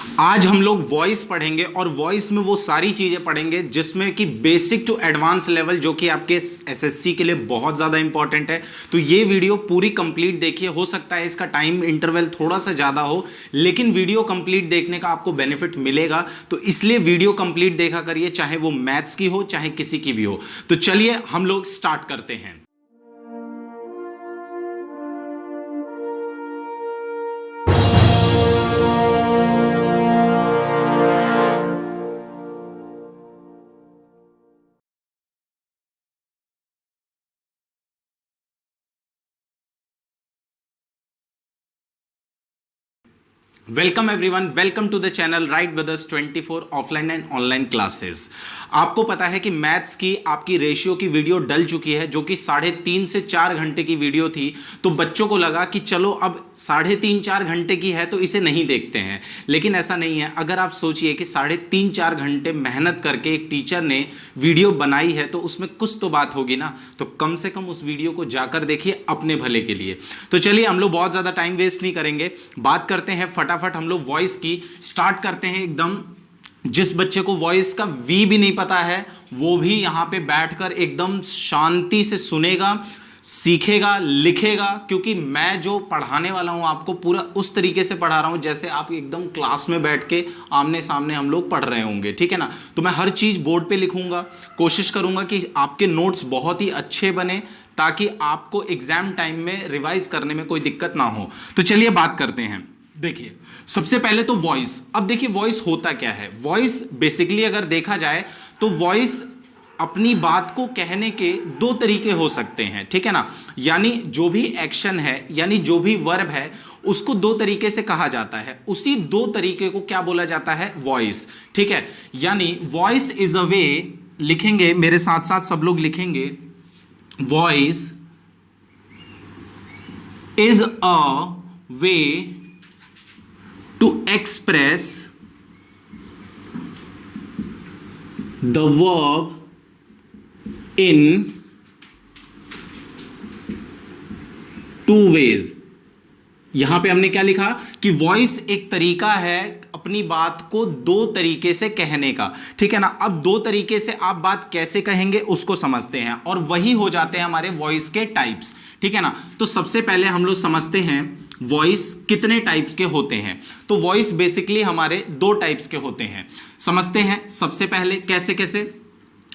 आज हम लोग वॉइस पढ़ेंगे और वॉइस में वो सारी चीजें पढ़ेंगे जिसमें कि बेसिक टू एडवांस लेवल, जो कि आपके एसएससी के लिए बहुत ज्यादा इंपॉर्टेंट है। तो ये वीडियो पूरी कंप्लीट देखिए। हो सकता है इसका टाइम इंटरवल थोड़ा सा ज्यादा हो, लेकिन वीडियो कंप्लीट देखने का आपको बेनिफिट मिलेगा। तो इसलिए वीडियो कंप्लीट देखा करिए, चाहे वो मैथ्स की हो चाहे किसी की भी हो। तो चलिए हम लोग स्टार्ट करते हैं। Welcome everyone, welcome to the channel right brothers 24 offline and online classes. आपको पता है कि मैथ्स की आपकी रेशियो की वीडियो डल चुकी है, जो कि 3.5 से 4 घंटे की वीडियो थी। तो बच्चों को लगा कि चलो अब 3.5-4 घंटे की है तो इसे नहीं देखते हैं, लेकिन ऐसा नहीं है। अगर आप सोचिए कि 3.5-4 घंटे मेहनत करके एक टीचर ने वीडियो बनाई है तो उसमें कुछ तो बात होगी ना। तो कम से कम उस वीडियो को जाकर देखिए अपने भले के लिए। तो चलिए हम लोग बहुत ज्यादा टाइम वेस्ट नहीं करेंगे, बात करते हैं फटाफट हम लोग वॉइस की। स्टार्ट करते हैं एकदम। जिस बच्चे को वॉइस का वी भी नहीं पता है वो भी यहां पे बैठकर एकदम शांति से सुनेगा, सीखेगा, लिखेगा, क्योंकि मैं जो पढ़ाने वाला हूं आपको पूरा उस तरीके से पढ़ा रहा हूं जैसे आप एकदम क्लास में बैठ के आमने सामने हम लोग पढ़ रहे होंगे, ठीक है ना। तो मैं हर चीज बोर्ड पे लिखूंगा, कोशिश करूंगा कि आपके नोट्स बहुत ही अच्छे बने ताकि आपको एग्जाम टाइम में रिवाइज करने में कोई दिक्कत ना हो। तो चलिए बात करते हैं। देखिए सबसे पहले तो वॉइस। अब देखिए वॉइस होता क्या है। वॉइस बेसिकली अगर देखा जाए तो वॉइस अपनी बात को कहने के दो तरीके हो सकते हैं, ठीक है ना। यानी जो भी एक्शन है, यानी जो भी वर्ब है, उसको दो तरीके से कहा जाता है। उसी दो तरीके को क्या बोला जाता है? वॉइस, ठीक है। यानी वॉइस इज अ वे, लिखेंगे मेरे साथ साथ सब लोग लिखेंगे, voice is a way to express the verb in two ways। यहां पे हमने क्या लिखा कि वॉइस एक तरीका है अपनी बात को दो तरीके से कहने का, ठीक है ना। अब दो तरीके से आप बात कैसे कहेंगे उसको समझते हैं, और वही हो जाते हैं हमारे वॉइस के टाइप्स, ठीक है ना। तो सबसे पहले हम लोग समझते हैं वॉइस कितने टाइप के होते हैं। तो वॉइस बेसिकली हमारे दो टाइप्स के होते हैं, समझते हैं। सबसे पहले कैसे कैसे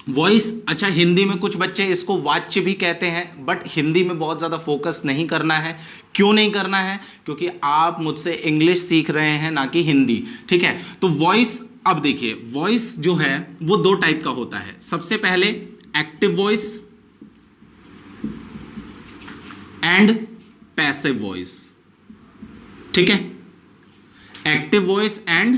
वॉइस, अच्छा हिंदी में कुछ बच्चे इसको वाच्य भी कहते हैं, बट हिंदी में बहुत ज़्यादा फोकस नहीं करना है। क्यों नहीं करना है? क्योंकि आप मुझसे इंग्लिश सीख रहे हैं ना कि हिंदी, ठीक है। तो वॉइस, अब देखिए वॉइस जो है वो दो टाइप का होता है। सबसे पहले active voice and passive voice, ठीक है। Active voice and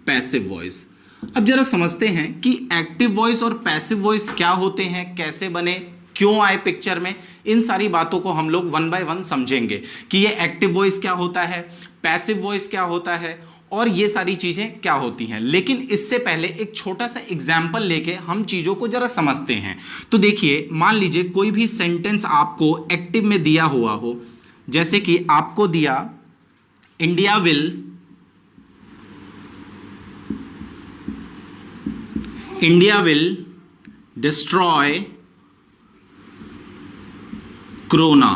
passive voice. अब जरा समझते हैं कि एक्टिव वॉइस और पैसिव वॉइस क्या होते हैं, कैसे बने, क्यों आए पिक्चर में। इन सारी बातों को हम लोग वन बाय वन समझेंगे कि ये एक्टिव वॉइस क्या होता है, पैसिव वॉइस क्या होता है, और ये सारी चीजें क्या होती हैं। लेकिन इससे पहले एक छोटा सा एग्जाम्पल लेके हम चीजों को जरा समझते हैं। तो देखिए मान लीजिए कोई भी सेंटेंस आपको एक्टिव में दिया हुआ हो, जैसे कि आपको दिया इंडिया विल डिस्ट्रॉय कोरोना,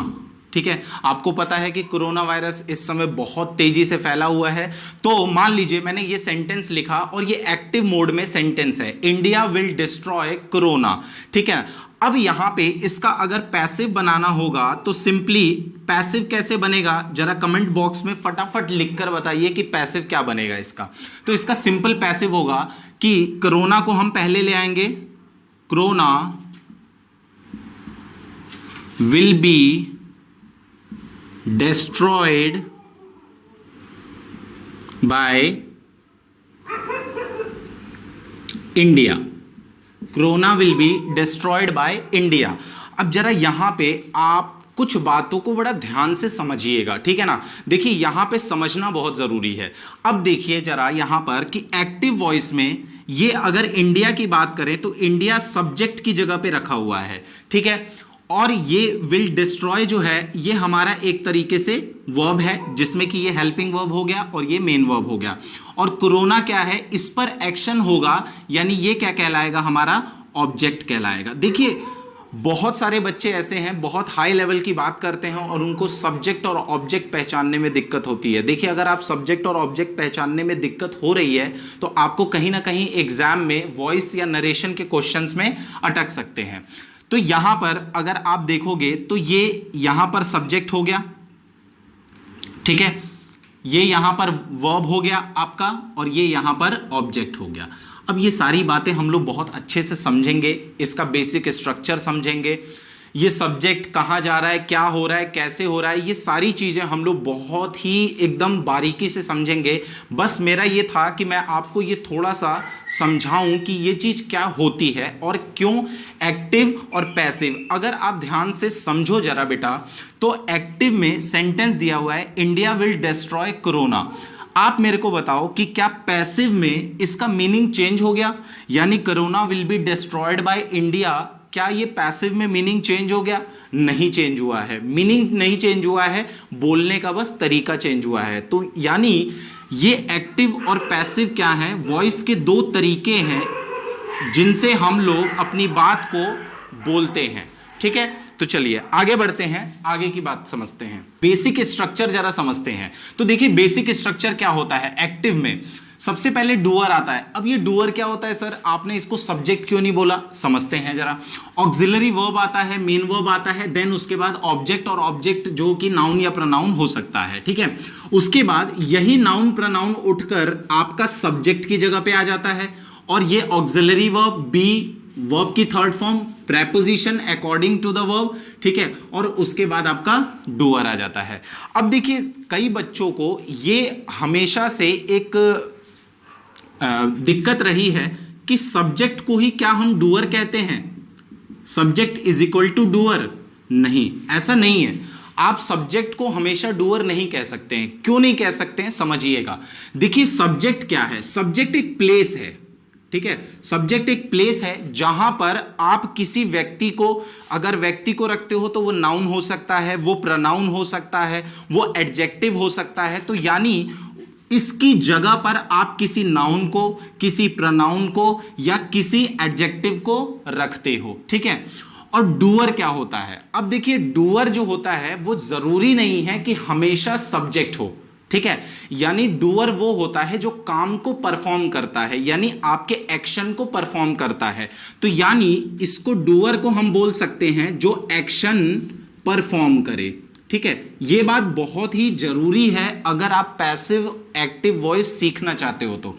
ठीक है। आपको पता है कि कोरोना वायरस इस समय बहुत तेजी से फैला हुआ है। तो मान लीजिए मैंने ये सेंटेंस लिखा और ये एक्टिव मोड में सेंटेंस है, इंडिया विल डिस्ट्रॉय कोरोना, ठीक है। अब यहां पे इसका अगर पैसिव बनाना होगा तो सिंपली पैसिव कैसे बनेगा, जरा कमेंट बॉक्स में फटाफट लिखकर बताइए कि पैसिव क्या बनेगा इसका। तो इसका सिंपल पैसिव होगा कि कोरोना को हम पहले ले आएंगे, corona will be destroyed by India। Corona will be destroyed by India. अब जरा यहां पे आप कुछ बातों को बड़ा ध्यान से समझिएगा, ठीक है ना। देखिए यहां पे समझना बहुत जरूरी है। अब देखिए जरा यहां पर कि एक्टिव वॉइस में ये अगर इंडिया की बात करें तो इंडिया सब्जेक्ट की जगह पे रखा हुआ है, ठीक है। और ये विल डिस्ट्रॉय जो है ये हमारा एक तरीके से वर्ब है, जिसमें कि ये हेल्पिंग वर्ब हो गया और ये मेन वर्ब हो गया। और कोरोना क्या है, इस पर एक्शन होगा, यानी ये क्या कहलाएगा, हमारा ऑब्जेक्ट कहलाएगा। देखिए बहुत सारे बच्चे ऐसे हैं बहुत हाई लेवल की बात करते हैं और उनको सब्जेक्ट और ऑब्जेक्ट पहचानने में दिक्कत होती है। देखिए अगर आप सब्जेक्ट और ऑब्जेक्ट पहचानने में दिक्कत हो रही है तो आपको कहीं ना कहीं एग्जाम में वॉइस या नरेशन के क्वेश्चंस में अटक सकते हैं। तो यहां पर अगर आप देखोगे तो ये यहां पर सब्जेक्ट हो गया, ठीक है, ये यहां पर वर्ब हो गया आपका और ये यहां पर ऑब्जेक्ट हो गया। अब ये सारी बातें हम लोग बहुत अच्छे से समझेंगे, इसका बेसिक स्ट्रक्चर समझेंगे, ये सब्जेक्ट कहाँ जा रहा है, क्या हो रहा है, कैसे हो रहा है, ये सारी चीज़ें हम लोग बहुत ही एकदम बारीकी से समझेंगे। बस मेरा ये था कि मैं आपको ये थोड़ा सा समझाऊं कि ये चीज़ क्या होती है और क्यों एक्टिव और पैसिव। अगर आप ध्यान से समझो जरा बेटा, तो एक्टिव में सेंटेंस दिया हुआ है इंडिया विल डिस्ट्रॉय कोरोना। आप मेरे को बताओ कि क्या पैसिव में इसका मीनिंग चेंज हो गया, यानी corona will be destroyed by India, क्या ये पैसिव में मीनिंग चेंज हो गया? नहीं चेंज हुआ है, मीनिंग नहीं चेंज हुआ है, बोलने का बस तरीका चेंज हुआ है। तो यानी ये एक्टिव और पैसिव क्या है, वॉइस के दो तरीके हैं जिनसे हम लोग अपनी बात को बोलते हैं, ठीक है। तो चलिए आगे बढ़ते हैं, आगे की बात समझते हैं, बेसिक स्ट्रक्चर जरा समझते हैं। तो देखिए बेसिक स्ट्रक्चर क्या होता है एक्टिव में, सबसे पहले डूअर आता है। अब ये डूअर क्या होता है सर, आपने इसको सब्जेक्ट क्यों नहीं बोला, समझते हैं जरा। ऑक्सिलरी वर्ब आता है, मेन वर्ब आता है, देन उसके बाद ऑब्जेक्ट, और ऑब्जेक्ट जो कि नाउन या प्रोनाउन हो सकता है, ठीक है। उसके बाद यही नाउन प्रोनाउन उठकर आपका सब्जेक्ट की जगह पे आ जाता है, और ये ऑक्सिलरी वर्ब बी वर्ब की third form, preposition according to the verb, ठीक है, और उसके बाद आपका डूअर आ जाता है। अब देखिए कई बच्चों को ये हमेशा से एक दिक्कत रही है कि सब्जेक्ट को ही क्या हम डूअर कहते हैं, subject is equal to doer. नहीं, ऐसा नहीं है, आप सब्जेक्ट को हमेशा डूअर नहीं कह सकते हैं। क्यों नहीं कह सकते हैं, समझिएगा। देखिए सब्जेक्ट क्या है, सब्जेक्ट एक प्लेस है, ठीक है, सब्जेक्ट एक प्लेस है जहां पर आप किसी व्यक्ति को, अगर व्यक्ति को रखते हो तो वो नाउन हो सकता है, वो प्रोनाउन हो सकता है, वो एडजेक्टिव हो सकता है। तो यानी इसकी जगह पर आप किसी नाउन को, किसी प्रोनाउन को या किसी एडजेक्टिव को रखते हो, ठीक है। और डूअर क्या होता है, अब देखिए डूअर जो होता है वो जरूरी नहीं है कि हमेशा सब्जेक्ट हो, ठीक है। यानी डूअर वो होता है जो काम को परफॉर्म करता है, यानी आपके एक्शन को परफॉर्म करता है। तो यानी इसको डूअर को हम बोल सकते हैं जो एक्शन परफॉर्म करे, ठीक है। ये बात बहुत ही जरूरी है अगर आप पैसिव एक्टिव वॉइस सीखना चाहते हो तो।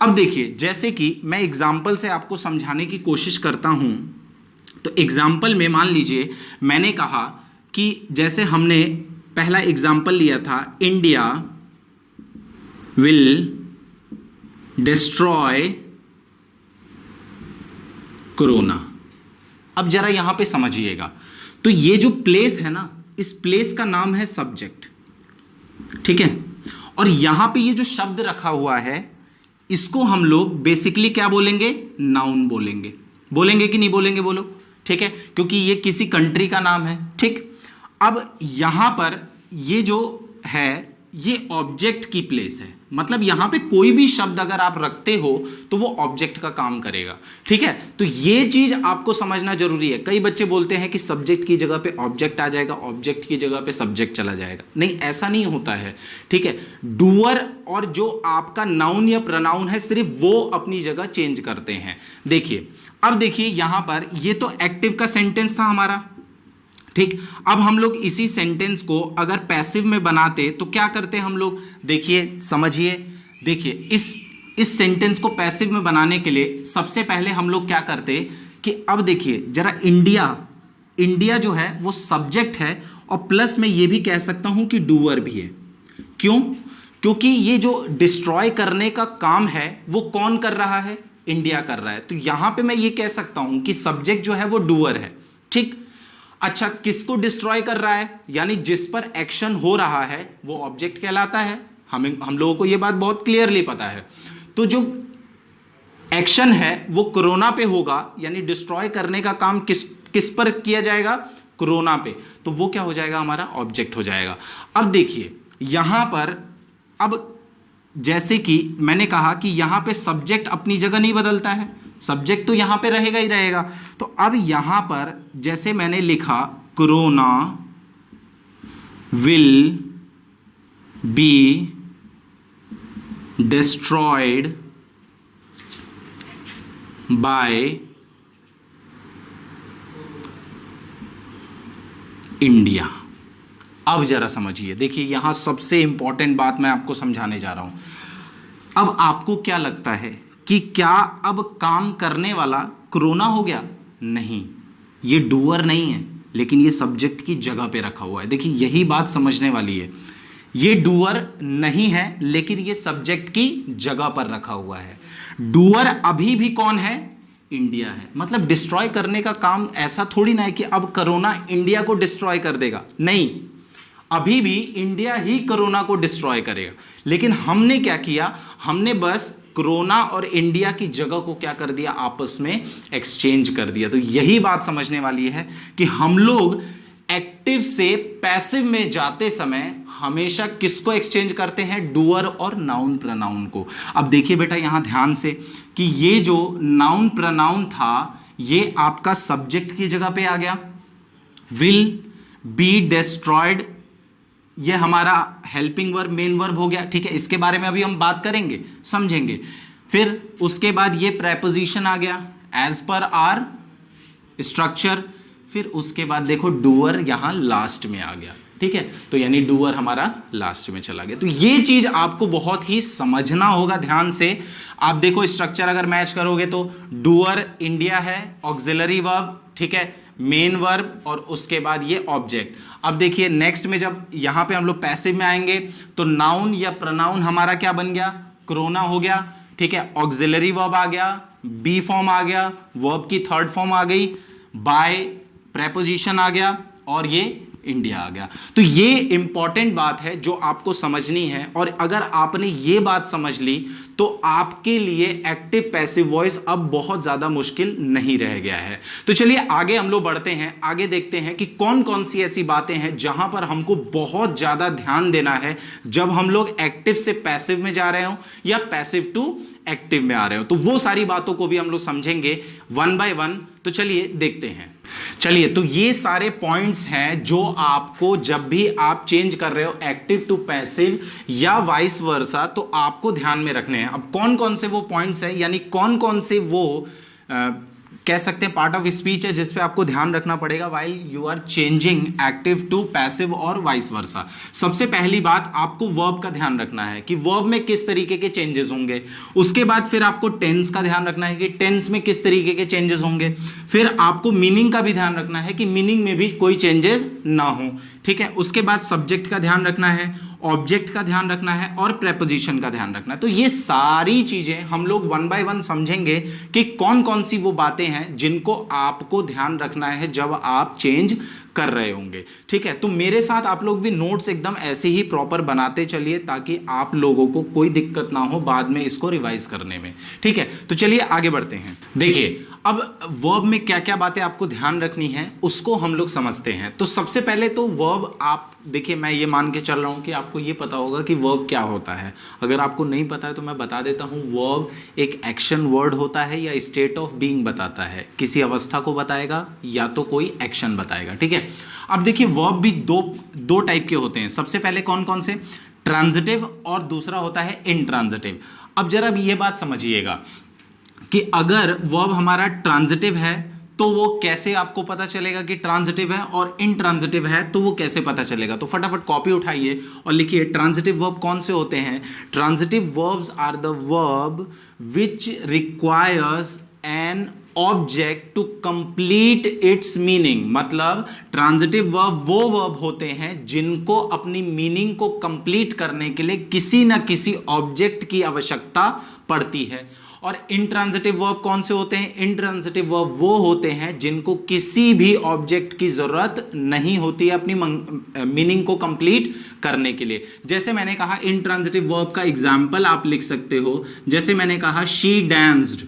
अब देखिए जैसे कि मैं एग्जाम्पल से आपको समझाने की कोशिश करता हूं, तो एग्जाम्पल में मान लीजिए मैंने कहा कि जैसे हमने पहला एग्जाम्पल लिया था, इंडिया विल डिस्ट्रॉय कोरोना। अब जरा यहां पे समझिएगा, तो ये जो प्लेस है ना, इस प्लेस का नाम है सब्जेक्ट, ठीक है। और यहां पे ये जो शब्द रखा हुआ है इसको हम लोग बेसिकली क्या बोलेंगे, नाउन बोलेंगे। बोलेंगे कि नहीं बोलेंगे, बोलो, ठीक है, क्योंकि ये किसी कंट्री का नाम है, ठीक। अब यहां पर ये जो है ये ऑब्जेक्ट की प्लेस है, मतलब यहां पे कोई भी शब्द अगर आप रखते हो तो वो ऑब्जेक्ट का काम करेगा, ठीक है। तो ये चीज आपको समझना जरूरी है। कई बच्चे बोलते हैं कि सब्जेक्ट की जगह पे ऑब्जेक्ट आ जाएगा, ऑब्जेक्ट की जगह पे सब्जेक्ट चला जाएगा। नहीं, ऐसा नहीं होता है, ठीक है। डूअर और जो आपका नाउन या प्रोनाउन है सिर्फ वो अपनी जगह चेंज करते हैं। देखिए अब देखिए यहां पर ये तो एक्टिव का सेंटेंस था हमारा, ठीक। अब हम लोग इसी सेंटेंस को अगर पैसिव में बनाते तो क्या करते हम लोग, देखिए समझिए। देखिए इस सेंटेंस को पैसिव में बनाने के लिए सबसे पहले हम लोग क्या करते कि अब देखिए जरा, इंडिया जो है वो सब्जेक्ट है और प्लस में ये भी कह सकता हूं कि डूअर भी है। क्यों? क्योंकि ये जो डिस्ट्रॉय करने का काम है वो कौन कर रहा है, इंडिया कर रहा है। तो यहां पे मैं ये कह सकता हूं कि सब्जेक्ट जो है वो डूअर है, ठीक। अच्छा, किसको डिस्ट्रॉय कर रहा है, यानी जिस पर एक्शन हो रहा है वो ऑब्जेक्ट कहलाता है। हम लोगों को ये बात बहुत क्लियरली पता है। तो जो एक्शन है वो कोरोना पे होगा, यानी डिस्ट्रॉय करने का काम किस पर किया जाएगा, कोरोना पे, तो वो क्या हो जाएगा, हमारा ऑब्जेक्ट हो जाएगा। अब देखिए यहां पर, अब जैसे कि मैंने कहा कि यहां पे सब्जेक्ट अपनी जगह नहीं बदलता है, सब्जेक्ट तो यहां पे रहेगा ही रहेगा। तो अब यहां पर जैसे मैंने लिखा corona will be destroyed by India. अब जरा समझिए, देखिए यहां सबसे इंपॉर्टेंट बात मैं आपको समझाने जा रहा हूं। अब आपको क्या लगता है कि क्या अब काम करने वाला कोरोना हो गया? नहीं, ये डूअर नहीं है, लेकिन ये सब्जेक्ट की जगह पे रखा हुआ है। देखिए यही बात समझने वाली है, ये डूअर नहीं है लेकिन ये सब्जेक्ट की जगह पर रखा हुआ है। डूअर अभी भी कौन है? इंडिया है। मतलब डिस्ट्रॉय करने का काम ऐसा थोड़ी ना है कि अब कोरोना इंडिया को डिस्ट्रॉय कर देगा, नहीं, अभी भी इंडिया ही कोरोना को डिस्ट्रॉय करेगा। लेकिन हमने क्या किया, हमने बस कोरोना और इंडिया की जगह को क्या कर दिया, आपस में एक्सचेंज कर दिया। तो यही बात समझने वाली है कि हम लोग एक्टिव से पैसिव में जाते समय हमेशा किसको एक्सचेंज करते हैं? डूअर और नाउन प्रोनाउन को। अब देखिए बेटा यहां ध्यान से कि ये जो नाउन प्रोनाउन था ये आपका सब्जेक्ट की जगह पे आ गया, विल बी डिस्ट्रॉयड, ये हमारा हेल्पिंग वर्ब मेन वर्ब हो गया, ठीक है, इसके बारे में अभी हम बात करेंगे, समझेंगे। फिर उसके बाद ये प्रेपोजिशन आ गया एज पर आर स्ट्रक्चर, फिर उसके बाद देखो डूअर यहां लास्ट में आ गया, ठीक है, तो यानी डूअर हमारा लास्ट में चला गया। तो ये चीज आपको बहुत ही समझना होगा ध्यान से। आप देखो स्ट्रक्चर अगर मैच करोगे तो डूअर इंडिया है, ऑक्सिलरी वर्ब, ठीक है, मेन वर्ब और उसके बाद ये ऑब्जेक्ट। अब देखिए नेक्स्ट में जब यहां पे हम लोग पैसिव में आएंगे तो नाउन या प्रोनाउन हमारा क्या बन गया? कोरोना हो गया, ठीक है, ऑक्सिलरी वर्ब आ गया, बी फॉर्म आ गया, वर्ब की थर्ड फॉर्म आ गई, बाय प्रेपोजिशन आ गया और ये इंडिया आ गया। तो ये इंपॉर्टेंट बात है जो आपको समझनी है, और अगर आपने ये बात समझ ली तो आपके लिए एक्टिव पैसिव वॉइस अब बहुत ज्यादा मुश्किल नहीं रह गया है। तो चलिए आगे हम लोग बढ़ते हैं, आगे देखते हैं कि कौन कौन सी ऐसी बातें हैं जहां पर हमको बहुत ज्यादा ध्यान देना है जब हम लोग एक्टिव से पैसिव में जा रहे हो या पैसिव टू एक्टिव में आ रहे हो। तो वो सारी बातों को भी हम लोग समझेंगे वन बाय वन। तो चलिए देखते हैं। चलिए, तो ये सारे पॉइंट्स हैं जो आपको जब भी आप चेंज कर रहे हो एक्टिव टू पैसिव या वाइस वर्सा तो आपको ध्यान में रखने हैं। अब कौन कौन से वो पॉइंट्स हैं, यानी कौन कौन से वो कह सकते हैं पार्ट ऑफ स्पीच है जिस पे आपको ध्यान रखना पड़ेगा while you are changing active to passive और वाइस वर्सा। सबसे पहली बात, आपको वर्ब का ध्यान रखना है कि वर्ब में किस तरीके के चेंजेस होंगे। उसके बाद फिर आपको टेंस का ध्यान रखना है कि टेंस में किस तरीके के चेंजेस होंगे। फिर आपको मीनिंग का भी ध्यान रखना है कि मीनिंग में भी कोई चेंजेस ना हो, ठीक है। उसके बाद सब्जेक्ट का ध्यान रखना है, ऑब्जेक्ट का ध्यान रखना है और प्रेपोजिशन का ध्यान रखना है। तो ये सारी चीजें हम लोग वन बाय वन समझेंगे कि कौन कौन सी वो बातें हैं जिनको आपको ध्यान रखना है जब आप चेंज कर रहे होंगे, ठीक है। तो मेरे साथ आप लोग भी नोट्स एकदम ऐसे ही प्रॉपर बनाते चलिए ताकि आप लोगों को कोई दिक्कत ना हो बाद में इसको रिवाइज करने में, ठीक है। तो चलिए आगे बढ़ते हैं। देखिए अब वर्ब में क्या क्या बातें आपको ध्यान रखनी है उसको हम लोग समझते हैं। तो सबसे पहले तो वर्ब, आप देखिए मैं ये मान के चल रहा हूं कि आपको ये पता होगा कि वर्ब क्या होता है। अगर आपको नहीं पता है तो मैं बता देता हूं। वर्ब एक एक्शन वर्ड होता है या स्टेट ऑफ बीइंग बताता है, किसी अवस्था को बताएगा या तो कोई एक्शन बताएगा, ठीक है। अब देखिए वर्ब भी दो टाइप के होते हैं। सबसे पहले कौन कौन से? ट्रांजिटिव और दूसरा होता है इनट्रांजिटिव। अब जरा ये बात समझिएगा कि अगर वर्ब हमारा ट्रांजिटिव है तो वो कैसे आपको पता चलेगा कि ट्रांजिटिव है, और इनट्रांजिटिव है तो वो कैसे पता चलेगा। तो फटाफट कॉपी उठाइए और लिखिए ट्रांजिटिव वर्ब कौन से होते हैं। Transitive verbs are the verb which requires an object to complete its meaning. मतलब ट्रांजिटिव वर्ब वो वर्ब होते हैं जिनको अपनी मीनिंग को कंप्लीट करने के लिए किसी ना किसी ऑब्जेक्ट की आवश्यकता पड़ती है। और इनट्रांजिटिव वर्ब कौन से होते हैं? इनट्रांजिटिव वर्ब वो होते हैं जिनको किसी भी ऑब्जेक्ट की जरूरत नहीं होती है अपनी मीनिंग को कंप्लीट करने के लिए। जैसे मैंने कहा इनट्रांजिटिव वर्ब का एग्जांपल आप लिख सकते हो, जैसे मैंने कहा शी डांस्ड,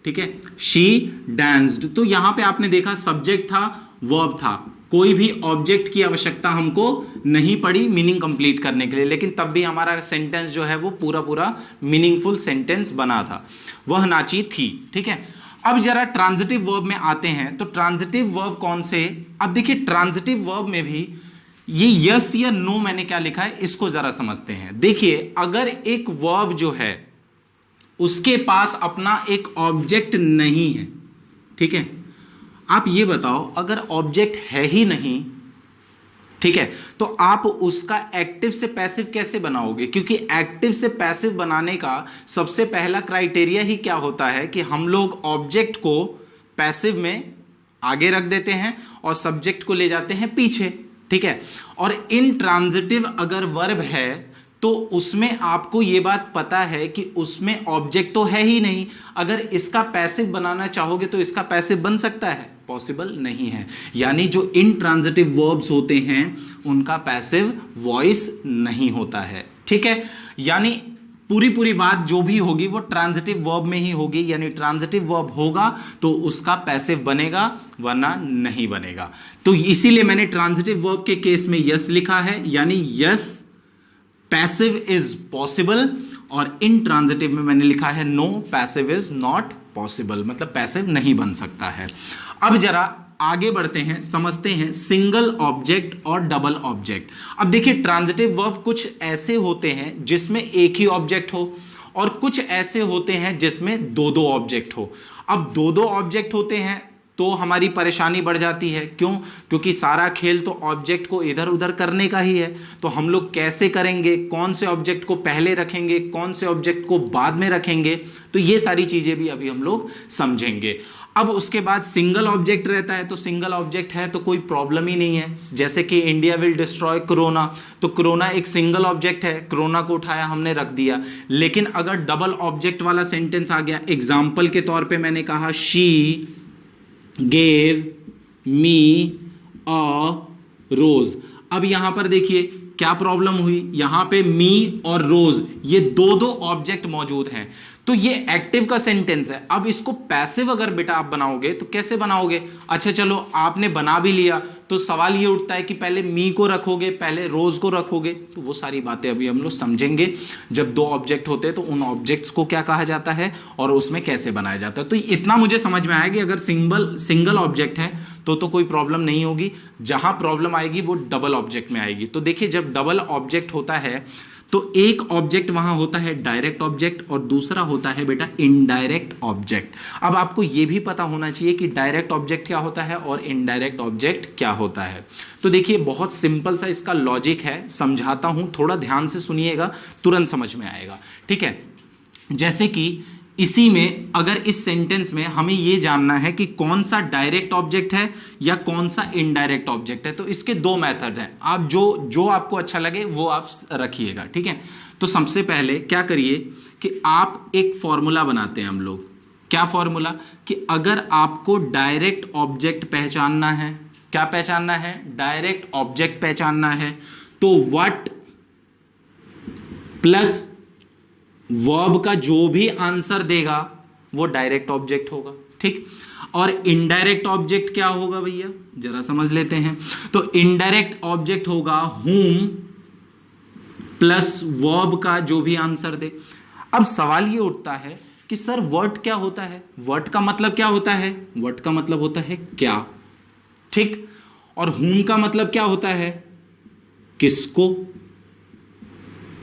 ठीक है, शी डांस्ड। तो यहां पे आपने देखा सब्जेक्ट था, वर्ब था, कोई भी ऑब्जेक्ट की आवश्यकता हमको नहीं पड़ी मीनिंग कंप्लीट करने के लिए, लेकिन तब भी हमारा सेंटेंस जो है वो पूरा पूरा मीनिंगफुल सेंटेंस बना था। वह नाची थी, ठीक है। अब जरा ट्रांजिटिव वर्ब में आते हैं। तो ट्रांजिटिव वर्ब कौन से, अब देखिए ट्रांजिटिव वर्ब में भी ये यस या नो मैंने क्या लिखा है इसको जरा समझते हैं। देखिए अगर एक वर्ब जो है उसके पास अपना एक ऑब्जेक्ट नहीं है, ठीक है, आप ये बताओ अगर ऑब्जेक्ट है ही नहीं, ठीक है, तो आप उसका एक्टिव से पैसिव कैसे बनाओगे? क्योंकि एक्टिव से पैसिव बनाने का सबसे पहला क्राइटेरिया ही क्या होता है कि हम लोग ऑब्जेक्ट को पैसिव में आगे रख देते हैं और सब्जेक्ट को ले जाते हैं पीछे, ठीक है। और इनट्रांजिटिव अगर वर्ब है तो उसमें आपको यह बात पता है कि उसमें ऑब्जेक्ट तो है ही नहीं। अगर इसका पैसिव बनाना चाहोगे तो इसका पैसिव बन सकता है? पॉसिबल नहीं है। यानी जो इनट्रांजिटिव वर्ब्स होते हैं उनका पैसिव वॉइस नहीं होता है, ठीक है। यानी पूरी बात जो भी होगी वो ट्रांजिटिव वर्ब में ही होगी, यानी ट्रांजिटिव वर्ब होगा तो उसका पैसिव बनेगा वरना नहीं बनेगा। तो इसीलिए मैंने ट्रांजिटिव वर्ब के केस में यस लिखा है, यानी यस पैसिव इज पॉसिबल, और इनट्रांजिटिव में मैंने लिखा है no passive is not possible, मतलब पैसिव नहीं बन सकता है। अब जरा आगे बढ़ते हैं, समझते हैं सिंगल ऑब्जेक्ट और डबल ऑब्जेक्ट। अब देखिए ट्रांजिटिव वर्ब कुछ ऐसे होते हैं जिसमें एक ही ऑब्जेक्ट हो और कुछ ऐसे होते हैं जिसमें दो दो ऑब्जेक्ट हो। अब दो दो ऑब्जेक्ट होते हैं तो हमारी परेशानी बढ़ जाती है। क्यों? क्योंकि सारा खेल तो ऑब्जेक्ट को इधर उधर करने का ही है। तो हम लोग कैसे करेंगे, कौन से ऑब्जेक्ट को पहले रखेंगे, कौन से ऑब्जेक्ट को बाद में रखेंगे, तो ये सारी चीजें भी अभी हम लोग समझेंगे। अब उसके बाद सिंगल ऑब्जेक्ट रहता है, तो सिंगल ऑब्जेक्ट है तो कोई प्रॉब्लम ही नहीं है। जैसे कि इंडिया विल डिस्ट्रॉय कोरोना, तो कोरोना एक सिंगल ऑब्जेक्ट है, कोरोना को उठाया हमने रख दिया। लेकिन अगर डबल ऑब्जेक्ट वाला सेंटेंस आ गया, एग्जाम्पल के तौर पे मैंने कहा she gave me a rose। अब यहां पर देखिए क्या प्रॉब्लम हुई, यहां पे मी और रोज ये दो दो ऑब्जेक्ट मौजूद हैं, तो ये एक्टिव का सेंटेंस है। अब इसको पैसिव अगर बेटा आप बनाओगे तो कैसे बनाओगे? अच्छा चलो आपने बना भी लिया तो सवाल ये उठता है कि पहले मी को रखोगे, पहले रोज को रखोगे, तो वो सारी बातें अभी हम लोग समझेंगे। जब दो ऑब्जेक्ट होते हैं तो उन ऑब्जेक्ट्स को क्या कहा जाता है और उसमें कैसे बनाया जाता है। तो इतना मुझे समझ में आया कि अगर सिंगल ऑब्जेक्ट है तो कोई प्रॉब्लम नहीं होगी, जहां प्रॉब्लम आएगी वो डबल ऑब्जेक्ट में आएगी। तो देखिए जब डबल ऑब्जेक्ट होता है तो एक ऑब्जेक्ट वहां होता है डायरेक्ट ऑब्जेक्ट और दूसरा होता है बेटा इनडायरेक्ट ऑब्जेक्ट। अब आपको यह भी पता होना चाहिए कि डायरेक्ट ऑब्जेक्ट क्या होता है और इनडायरेक्ट ऑब्जेक्ट क्या होता है। तो देखिए बहुत सिंपल सा इसका लॉजिक है, समझाता हूं, थोड़ा ध्यान से सुनिएगा, तुरंत समझ में आएगा, ठीक है। जैसे कि इसी में अगर इस सेंटेंस में हमें यह जानना है कि कौन सा डायरेक्ट ऑब्जेक्ट है या कौन सा इनडायरेक्ट ऑब्जेक्ट है, तो इसके दो मेथड हैं। आप जो आपको अच्छा लगे वो आप रखिएगा, ठीक है। तो सबसे पहले क्या करिए कि आप एक फॉर्मूला बनाते हैं हम लोग। क्या फॉर्मूला? कि अगर आपको डायरेक्ट ऑब्जेक्ट पहचानना है, क्या पहचानना है? डायरेक्ट ऑब्जेक्ट पहचानना है, तो व्हाट प्लस वर्ब का जो भी आंसर देगा वो डायरेक्ट ऑब्जेक्ट होगा, ठीक। और इनडायरेक्ट ऑब्जेक्ट क्या होगा भैया, जरा समझ लेते हैं। तो इनडायरेक्ट ऑब्जेक्ट होगा whom प्लस वर्ब का जो भी आंसर दे। अब सवाल ये उठता है कि सर व्हाट क्या होता है? व्हाट का मतलब क्या होता है? व्हाट का मतलब होता है क्या, ठीक। और whom का मतलब क्या होता है? किसको,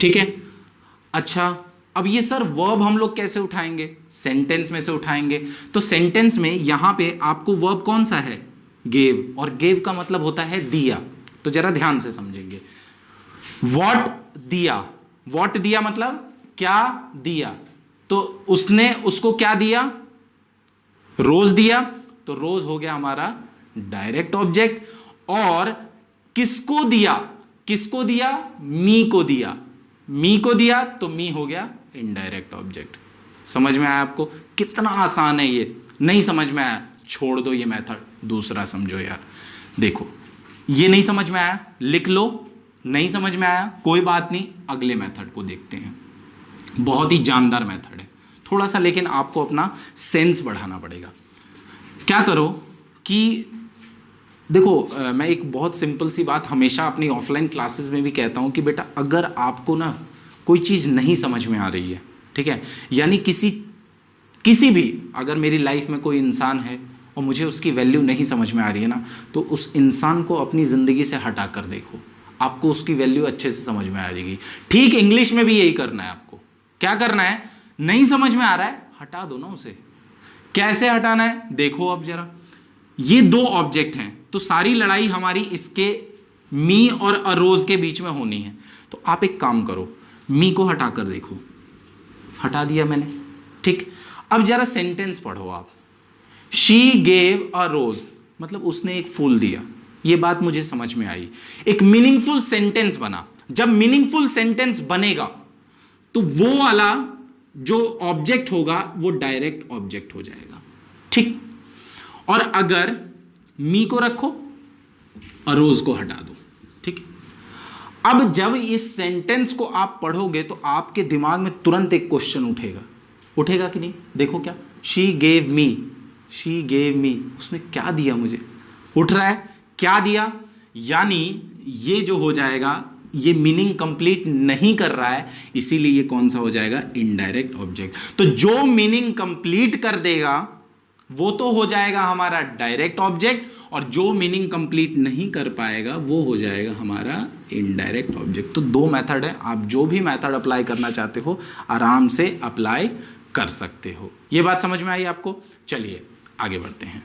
ठीक है। अच्छा अब ये सर वर्ब हम लोग कैसे उठाएंगे? सेंटेंस में से उठाएंगे। तो सेंटेंस में यहां पे आपको वर्ब कौन सा है? गेव, और गेव का मतलब होता है दिया। तो जरा ध्यान से समझेंगे। व्हाट दिया, व्हाट दिया मतलब क्या दिया, तो उसने उसको क्या दिया? रोज दिया, तो रोज हो गया हमारा डायरेक्ट ऑब्जेक्ट। और किसको दिया? किसको दिया? मी को दिया, मी को दिया तो मी हो गया इनडायरेक्ट ऑब्जेक्ट। समझ में आया आपको? कितना आसान है ये। नहीं समझ में आया छोड़ दो ये मेथड, दूसरा समझो यार। देखो ये नहीं समझ में आया लिख लो, नहीं समझ में आया कोई बात नहीं, अगले मेथड को देखते हैं। बहुत ही जानदार मेथड है थोड़ा सा, लेकिन आपको अपना सेंस बढ़ाना पड़ेगा। क्या करो कि देखो मैं एक बहुत सिंपल सी बात हमेशा अपनी ऑफलाइन क्लासेस में भी कहता हूं कि बेटा अगर आपको ना कोई चीज़ नहीं समझ में आ रही है, ठीक है, यानी किसी भी अगर मेरी लाइफ में कोई इंसान है और मुझे उसकी वैल्यू नहीं समझ में आ रही है ना, तो उस इंसान को अपनी ज़िंदगी से हटा कर देखो, आपको उसकी वैल्यू अच्छे से समझ में आ जाएगी। ठीक इंग्लिश में भी यही करना है आपको। क्या करना है? नहीं समझ में आ रहा है, हटा दो ना उसे। कैसे हटाना है देखो अब जरा। ये दो ऑब्जेक्ट हैं, तो सारी लड़ाई हमारी इसके मी और अरोज के बीच में होनी है। तो आप एक काम करो, मी को हटा कर देखो। हटा दिया मैंने, ठीक। अब जरा सेंटेंस पढ़ो आप। शी गेव अ रोज, मतलब उसने एक फूल दिया। ये बात मुझे समझ में आई, एक मीनिंगफुल सेंटेंस बना। जब मीनिंगफुल सेंटेंस बनेगा तो वो वाला जो ऑब्जेक्ट होगा वो डायरेक्ट ऑब्जेक्ट हो जाएगा, ठीक। और अगर मी को रखो, अरोज को हटा दो, ठीक। अब जब इस सेंटेंस को आप पढ़ोगे तो आपके दिमाग में तुरंत एक क्वेश्चन उठेगा कि नहीं? देखो क्या, शी गेव मी, उसने क्या दिया मुझे? उठ रहा है, क्या दिया? यानी ये जो हो जाएगा, ये मीनिंग कंप्लीट नहीं कर रहा है, इसीलिए ये कौन सा हो जाएगा? Indirect object. तो जो मीनिंग कंप्लीट कर देगा वो तो हो जाएगा हमारा डायरेक्ट ऑब्जेक्ट, और जो मीनिंग कंप्लीट नहीं कर पाएगा वो हो जाएगा हमारा इनडायरेक्ट ऑब्जेक्ट। तो दो मेथड है, आप जो भी मेथड अप्लाई करना चाहते हो आराम से अप्लाई कर सकते हो। ये बात समझ में आई आपको? चलिए आगे बढ़ते हैं।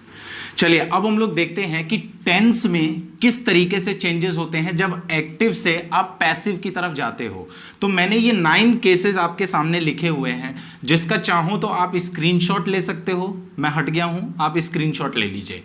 चलिए अब हम लोग देखते हैं कि टेंस में किस तरीके से चेंजेस होते हैं जब एक्टिव से आप पैसिव की तरफ जाते हो। तो मैंने ये 9 केसेस आपके सामने लिखे हुए हैं, जिसका चाहो तो आप स्क्रीनशॉट ले सकते हो। मैं हट गया हूं, आप स्क्रीनशॉट ले लीजिए,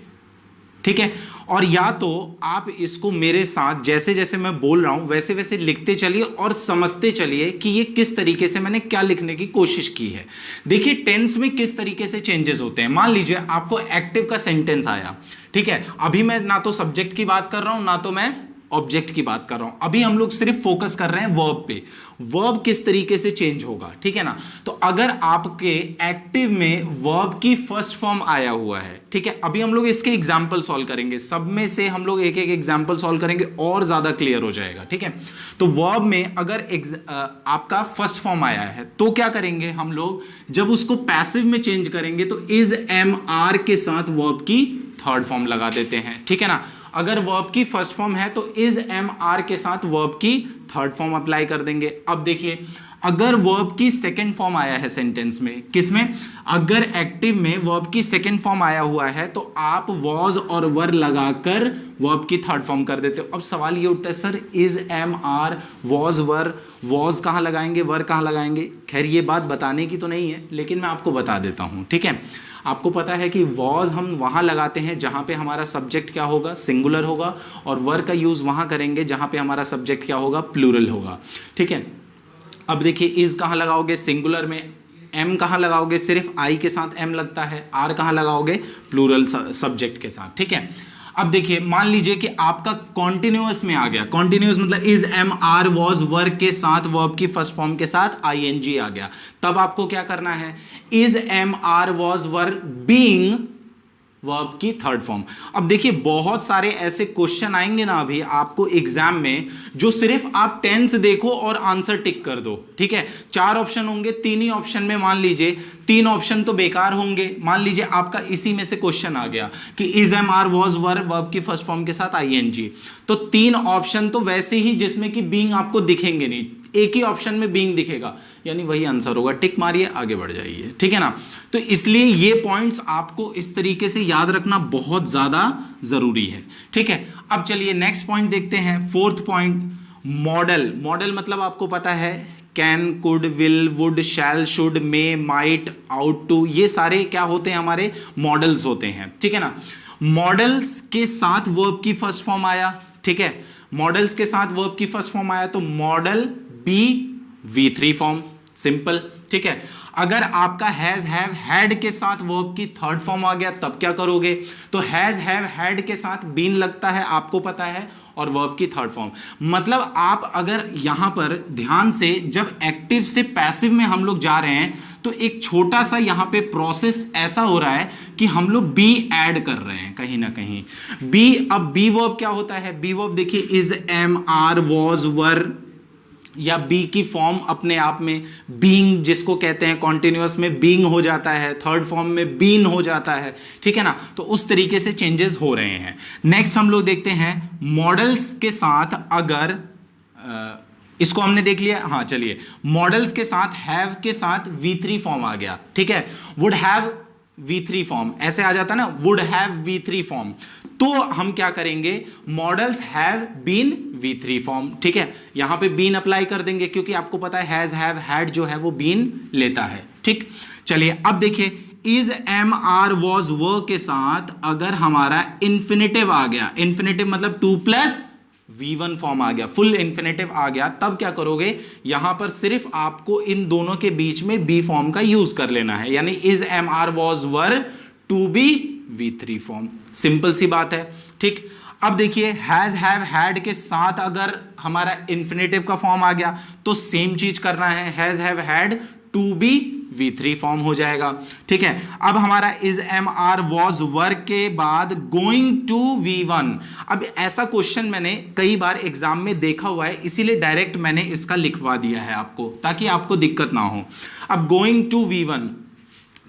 ठीक है। और या तो आप इसको मेरे साथ जैसे जैसे मैं बोल रहा हूं वैसे वैसे लिखते चलिए और समझते चलिए कि ये किस तरीके से मैंने क्या लिखने की कोशिश की है। देखिए टेंस में किस तरीके से चेंजेस होते हैं। मान लीजिए आपको एक्टिव का सेंटेंस आया, ठीक है। अभी मैं ना तो सब्जेक्ट की बात कर रहा हूं ना तो मैं ऑब्जेक्ट की बात कर रहा हूं। अभी हम लोग सिर्फ फोकस कर रहे हैं वर्ब पे, वर्ब किस तरीके से चेंज होगा, ठीक है ना। तो अगर आपके एक्टिव में वर्ब की फर्स्ट फॉर्म आया हुआ है, ठीक है, अभी हम लोग इसके एग्जाम्पल सॉल्व करेंगे। सब में से हम लोग एक एक एग्जाम्पल सॉल्व करेंगे और ज्यादा क्लियर हो जाएगा, ठीक है। तो वर्ब में अगर आपका फर्स्ट फॉर्म आया है तो क्या करेंगे हम लोग, जब उसको पैसिव में चेंज करेंगे तो इज एम आर के साथ वर्ब की थर्ड फॉर्म लगा देते हैं, ठीक है ना। अगर वर्ब की फर्स्ट फॉर्म है तो इज एम आर के साथ वर्ब की थर्ड फॉर्म अप्लाई कर देंगे। अब देखिए अगर वर्ब की सेकंड फॉर्म आया है सेंटेंस में, किसमें? अगर एक्टिव में वर्ब की सेकंड फॉर्म आया हुआ है तो आप वॉज और वर लगाकर वर्ब की थर्ड फॉर्म कर देते हो। अब सवाल ये उठता है sir is am are was were, was कहां लगाएंगे, वर कहां लगाएंगे? खैर ये बात बताने की तो नहीं है, लेकिन मैं आपको बता देता हूं, ठीक है। आपको पता है कि वॉज हम वहां लगाते हैं जहां पे हमारा सब्जेक्ट क्या होगा? सिंगुलर होगा, और वर का यूज वहां करेंगे जहां पे हमारा सब्जेक्ट क्या होगा? प्लूरल होगा, ठीक है। अब देखिए इज कहां लगाओगे? सिंगुलर में। एम कहां लगाओगे? सिर्फ आई के साथ एम लगता है। आर कहां लगाओगे? प्लूरल सब्जेक्ट के साथ, ठीक है। अब देखिए मान लीजिए कि आपका कॉन्टिन्यूअस में आ गया, कॉन्टिन्यूअस मतलब is am are was were के साथ वर्ब की फर्स्ट फॉर्म के साथ आईएनजी आ गया। तब आपको क्या करना है? Is am are was were being verb की थर्ड फॉर्म। अब देखिए बहुत सारे ऐसे क्वेश्चन आएंगे ना अभी आपको एग्जाम में, जो सिर्फ आप टेंस देखो और आंसर टिक कर दो, ठीक है। 4 ऑप्शन होंगे, 3 ही ऑप्शन में मान लीजिए 3 ऑप्शन तो बेकार होंगे। मान लीजिए आपका इसी में से क्वेश्चन आ गया कि is am are was were verb की फर्स्ट फॉर्म के साथ आईएनजी, तो 3 ऑप्शन तो वैसे ही जिसमें कि बीइंग आपको दिखेंगे नहीं, एक ही ऑप्शन में बीइंग दिखेगा, यानी वही आंसर होगा। टिक मारिए, आगे बढ़ जाइए, ठीक है ना। तो इसलिए ये पॉइंट्स आपको इस तरीके से याद रखना बहुत ज्यादा जरूरी है, ठीक है। अब चलिए नेक्स्ट पॉइंट देखते हैं, 4th पॉइंट, मॉडल। मॉडल मतलब आपको पता है can, could, will, would, shall, should, may, might, ought to, ये सारे क्या होते हैं? हमारे मॉडल्स होते हैं, ठीक है ना। मॉडल्स के साथ वर्ब की फर्स्ट फॉर्म आया, ठीक है। मॉडल्स के साथ वर्ब की फर्स्ट फॉर्म आया तो model B V3 form, simple, ठीक है। अगर आपका हैज, हैव, हैड के साथ वर्ब की थर्ड फॉर्म आ गया तब क्या करोगे? तो हैज, हैव, हैड के साथ बीन लगता है, आपको पता है, और वर्ब की थर्ड फॉर्म। मतलब आप अगर यहां पर ध्यान से, जब एक्टिव से पैसिव में हम लोग जा रहे हैं तो एक छोटा सा यहां पे प्रोसेस ऐसा हो रहा है कि हम लोग बी ऐड कर रहे हैं कहीं ना कहीं। बी, अब बी वर्ब क्या होता है? बी वर्ब देखिए इज, एम, आर, वॉज, वर, या बी की फॉर्म अपने आप में बीइंग जिसको कहते हैं, कॉन्टिन्यूअस में बीइंग हो जाता है, थर्ड फॉर्म में बीन हो जाता है, ठीक है ना। तो उस तरीके से चेंजेस हो रहे हैं। नेक्स्ट हम लोग देखते हैं मॉडल्स के साथ, अगर इसको हमने देख लिया, हाँ चलिए, मॉडल्स के साथ हैव के साथ V3 फॉर्म आ गया, ठीक है, वुड हैव V3 फॉर्म ऐसे आ जाता ना, वुड हैव V3 फॉर्म, तो हम क्या करेंगे, models have been V3 form, ठीक है, यहां पे बीन अप्लाई कर देंगे क्योंकि आपको पता है हैज, हैव, हैड जो है वो बीन लेता है, ठीक। चलिए अब देखिए, is, am, are, was, were के साथ अगर हमारा इंफिनिटिव आ गया, इंफिनिटिव मतलब 2+ V1 फॉर्म आ गया, फुल इंफिनिटिव आ गया, तब क्या करोगे, यहां पर सिर्फ आपको इन दोनों के बीच में बी फॉर्म का यूज कर लेना है, यानी is, am, are, was, were to be V3 form. Simple सी बात है, ठीक। अब देखिए हैज, हैव, हैड के साथ अगर हमारा इंफिनिटिव का फॉर्म आ गया तो सेम चीज करना है, has, have, had to be V3 form हो जाएगा, ठीक है। अब हमारा is, am, are, was, were के बाद गोइंग टू V1। अब ऐसा क्वेश्चन मैंने कई बार एग्जाम में देखा हुआ है, इसीलिए डायरेक्ट मैंने इसका लिखवा दिया है आपको, ताकि आपको दिक्कत ना हो। अब गोइंग टू V1,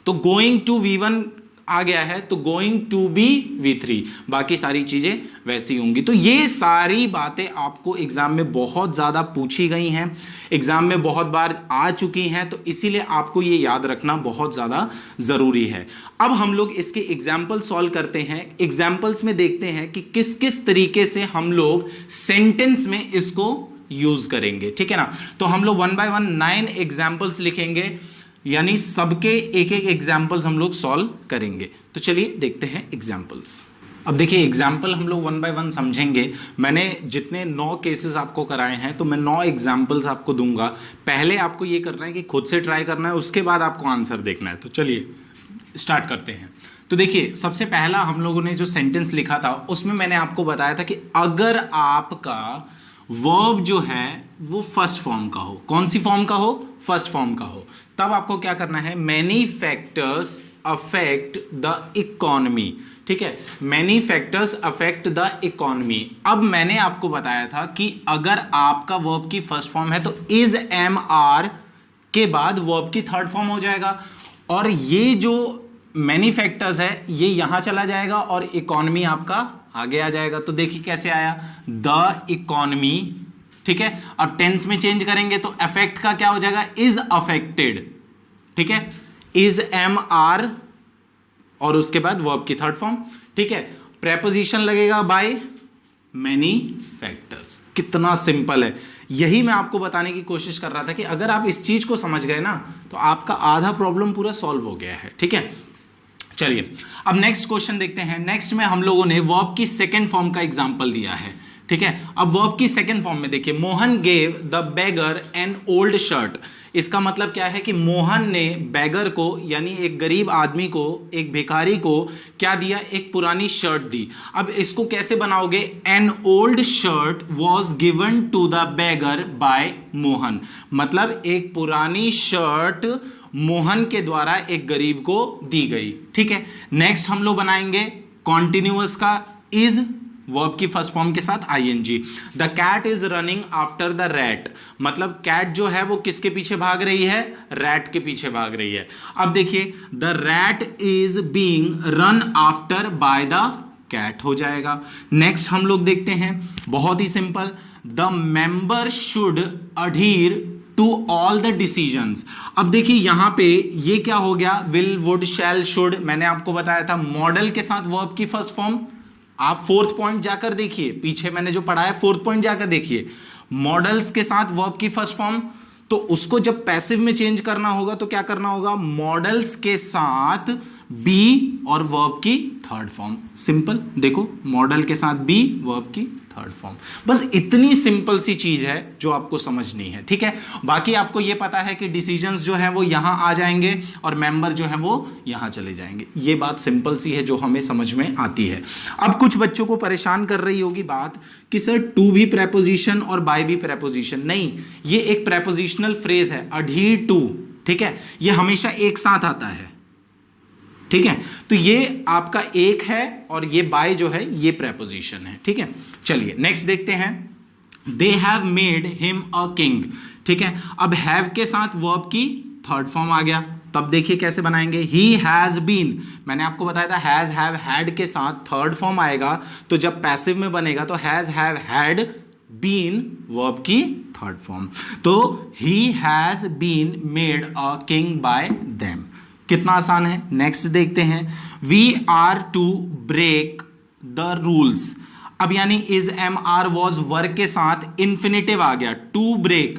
तो गोइंग टू V1 आ गया है तो गोइंग टू बी V3, बाकी सारी चीजें वैसी होंगी। तो ये सारी बातें आपको एग्जाम में बहुत ज्यादा पूछी गई हैं, एग्जाम में बहुत बार आ चुकी हैं, तो इसीलिए आपको ये याद रखना बहुत ज्यादा जरूरी है। अब हम लोग इसके एग्जाम्पल सॉल्व करते हैं। एग्जाम्पल्स में देखते हैं कि किस किस तरीके से हम लोग सेंटेंस में इसको यूज करेंगे, ठीक है ना। तो हम लोग 1 by 1 9 एग्जाम्पल्स लिखेंगे, यानी सबके एक एक एग्जाम्पल्स हम लोग सॉल्व करेंगे। तो चलिए देखते हैं एग्जाम्पल्स। अब देखिए एग्जाम्पल हम लोग 1 by 1 समझेंगे। मैंने जितने 9 केसेस आपको कराए हैं तो मैं 9 एग्जाम्पल्स आपको दूंगा। पहले आपको ये करना है कि खुद से ट्राई करना है, उसके बाद आपको आंसर देखना है। तो चलिए स्टार्ट करते हैं। तो देखिए सबसे पहला हम लोगों ने जो सेंटेंस लिखा था उसमें मैंने आपको बताया था कि अगर आपका वर्ब जो है वो फर्स्ट फॉर्म का हो, कौन सी फॉर्म का हो, फर्स्ट फॉर्म का हो, तब आपको क्या करना है, many factors affect the economy, ठीक है, many factors affect the economy. अब मैंने आपको बताया था कि अगर आपका वर्ब की फर्स्ट फॉर्म है तो इज, एम, आर के बाद वर्ब की थर्ड फॉर्म हो जाएगा, और ये जो मैनी फैक्टर्स है ये यहां चला जाएगा और इकोनॉमी आपका आगे आ जाएगा। तो देखिए कैसे आया, द इकोनॉमी, ठीक है। अब टेंस में चेंज करेंगे तो अफेक्ट का क्या हो जाएगा, इज अफेक्टेड, ठीक है, इज, एम, आर और उसके बाद वर्ब की थर्ड फॉर्म, ठीक है। प्रेपोजिशन लगेगा बाय मैनी फैक्टर्स। कितना सिंपल है, यही मैं आपको बताने की कोशिश कर रहा था कि अगर आप इस चीज को समझ गए ना तो आपका आधा प्रॉब्लम पूरा सॉल्व हो गया है, ठीक है। चलिए अब नेक्स्ट क्वेश्चन देखते हैं। नेक्स्ट में हम लोगों ने वर्ब की सेकेंड फॉर्म का एग्जाम्पल दिया है, ठीक है। अब वर्ब की सेकेंड फॉर्म में देखिए, Mohan gave the beggar N old shirt. इसका मतलब क्या है कि मोहन ने बैगर को, यानी एक गरीब आदमी को, एक भिखारी को क्या दिया, एक पुरानी शर्ट दी। अब इसको कैसे बनाओगे, an old shirt was given to the beggar by Mohan, मतलब एक पुरानी शर्ट मोहन के द्वारा एक गरीब को दी गई, ठीक है। नेक्स्ट हम लोग बनाएंगे कॉन्टिन्यूअस का, इज वर्ब की फर्स्ट फॉर्म के साथ ING. The cat is running after the rat, मतलब कैट जो है वो किसके पीछे भाग रही है, रैट के पीछे भाग रही है। अब देखिए the rat is being run after by the cat हो जाएगा। नेक्स्ट हम लोग देखते हैं, बहुत ही simple, the member should adhere to all the decisions. अब देखिए यहां पे ये क्या हो गया, विल, वुड, शैल, शुड। मैंने आपको बताया था मॉडल के साथ वर्ब की फर्स्ट फॉर्म। आप फोर्थ पॉइंट जाकर देखिए, पीछे मैंने जो पढ़ा है फोर्थ पॉइंट जाकर देखिए, मॉडल्स के साथ वर्ब की फर्स्ट फॉर्म, तो उसको जब पैसिव में चेंज करना होगा तो क्या करना होगा, मॉडल्स के साथ बी और वर्ब की थर्ड फॉर्म। सिंपल, देखो मॉडल के साथ बी, वर्ब की थर्ड फॉर्म। बस इतनी सिंपल सी चीज है जो आपको समझनी है, ठीक है। बाकी आपको ये पता है कि डिसीजंस जो है वो यहां आ जाएंगे और मेंबर जो है वो यहां चले जाएंगे। ये बात सिंपल सी है जो हमें समझ में आती है। अब कुछ बच्चों को परेशान कर रही होगी बात कि सर टू भी प्रेपोजिशन और बाय भी प्रेपोजिशन। नहीं, ये एक प्रेपोजिशनल फ्रेज है, अडहीर टू, ठीक है। ये हमेशा एक साथ आता है, ठीक है। तो ये आपका एक है और ये बाय जो है ये प्रेपोजिशन है, ठीक है। चलिए नेक्स्ट देखते हैं। They have made him a king, ठीक है। अब हैव के साथ वर्ब की थर्ड फॉर्म आ गया, तब देखिए कैसे बनाएंगे। ही हैज बीन, मैंने आपको बताया था हैज हैव हैड के साथ थर्ड फॉर्म आएगा, तो जब पैसिव में बनेगा तो has have had been verb की थर्ड फॉर्म। तो he has been made a king by them. कितना आसान है। नेक्स्ट देखते हैं। We are to break the rules. अब यानी इज एम आर वॉज वर्ग के साथ इंफिनिटिव आ गया, टू ब्रेक,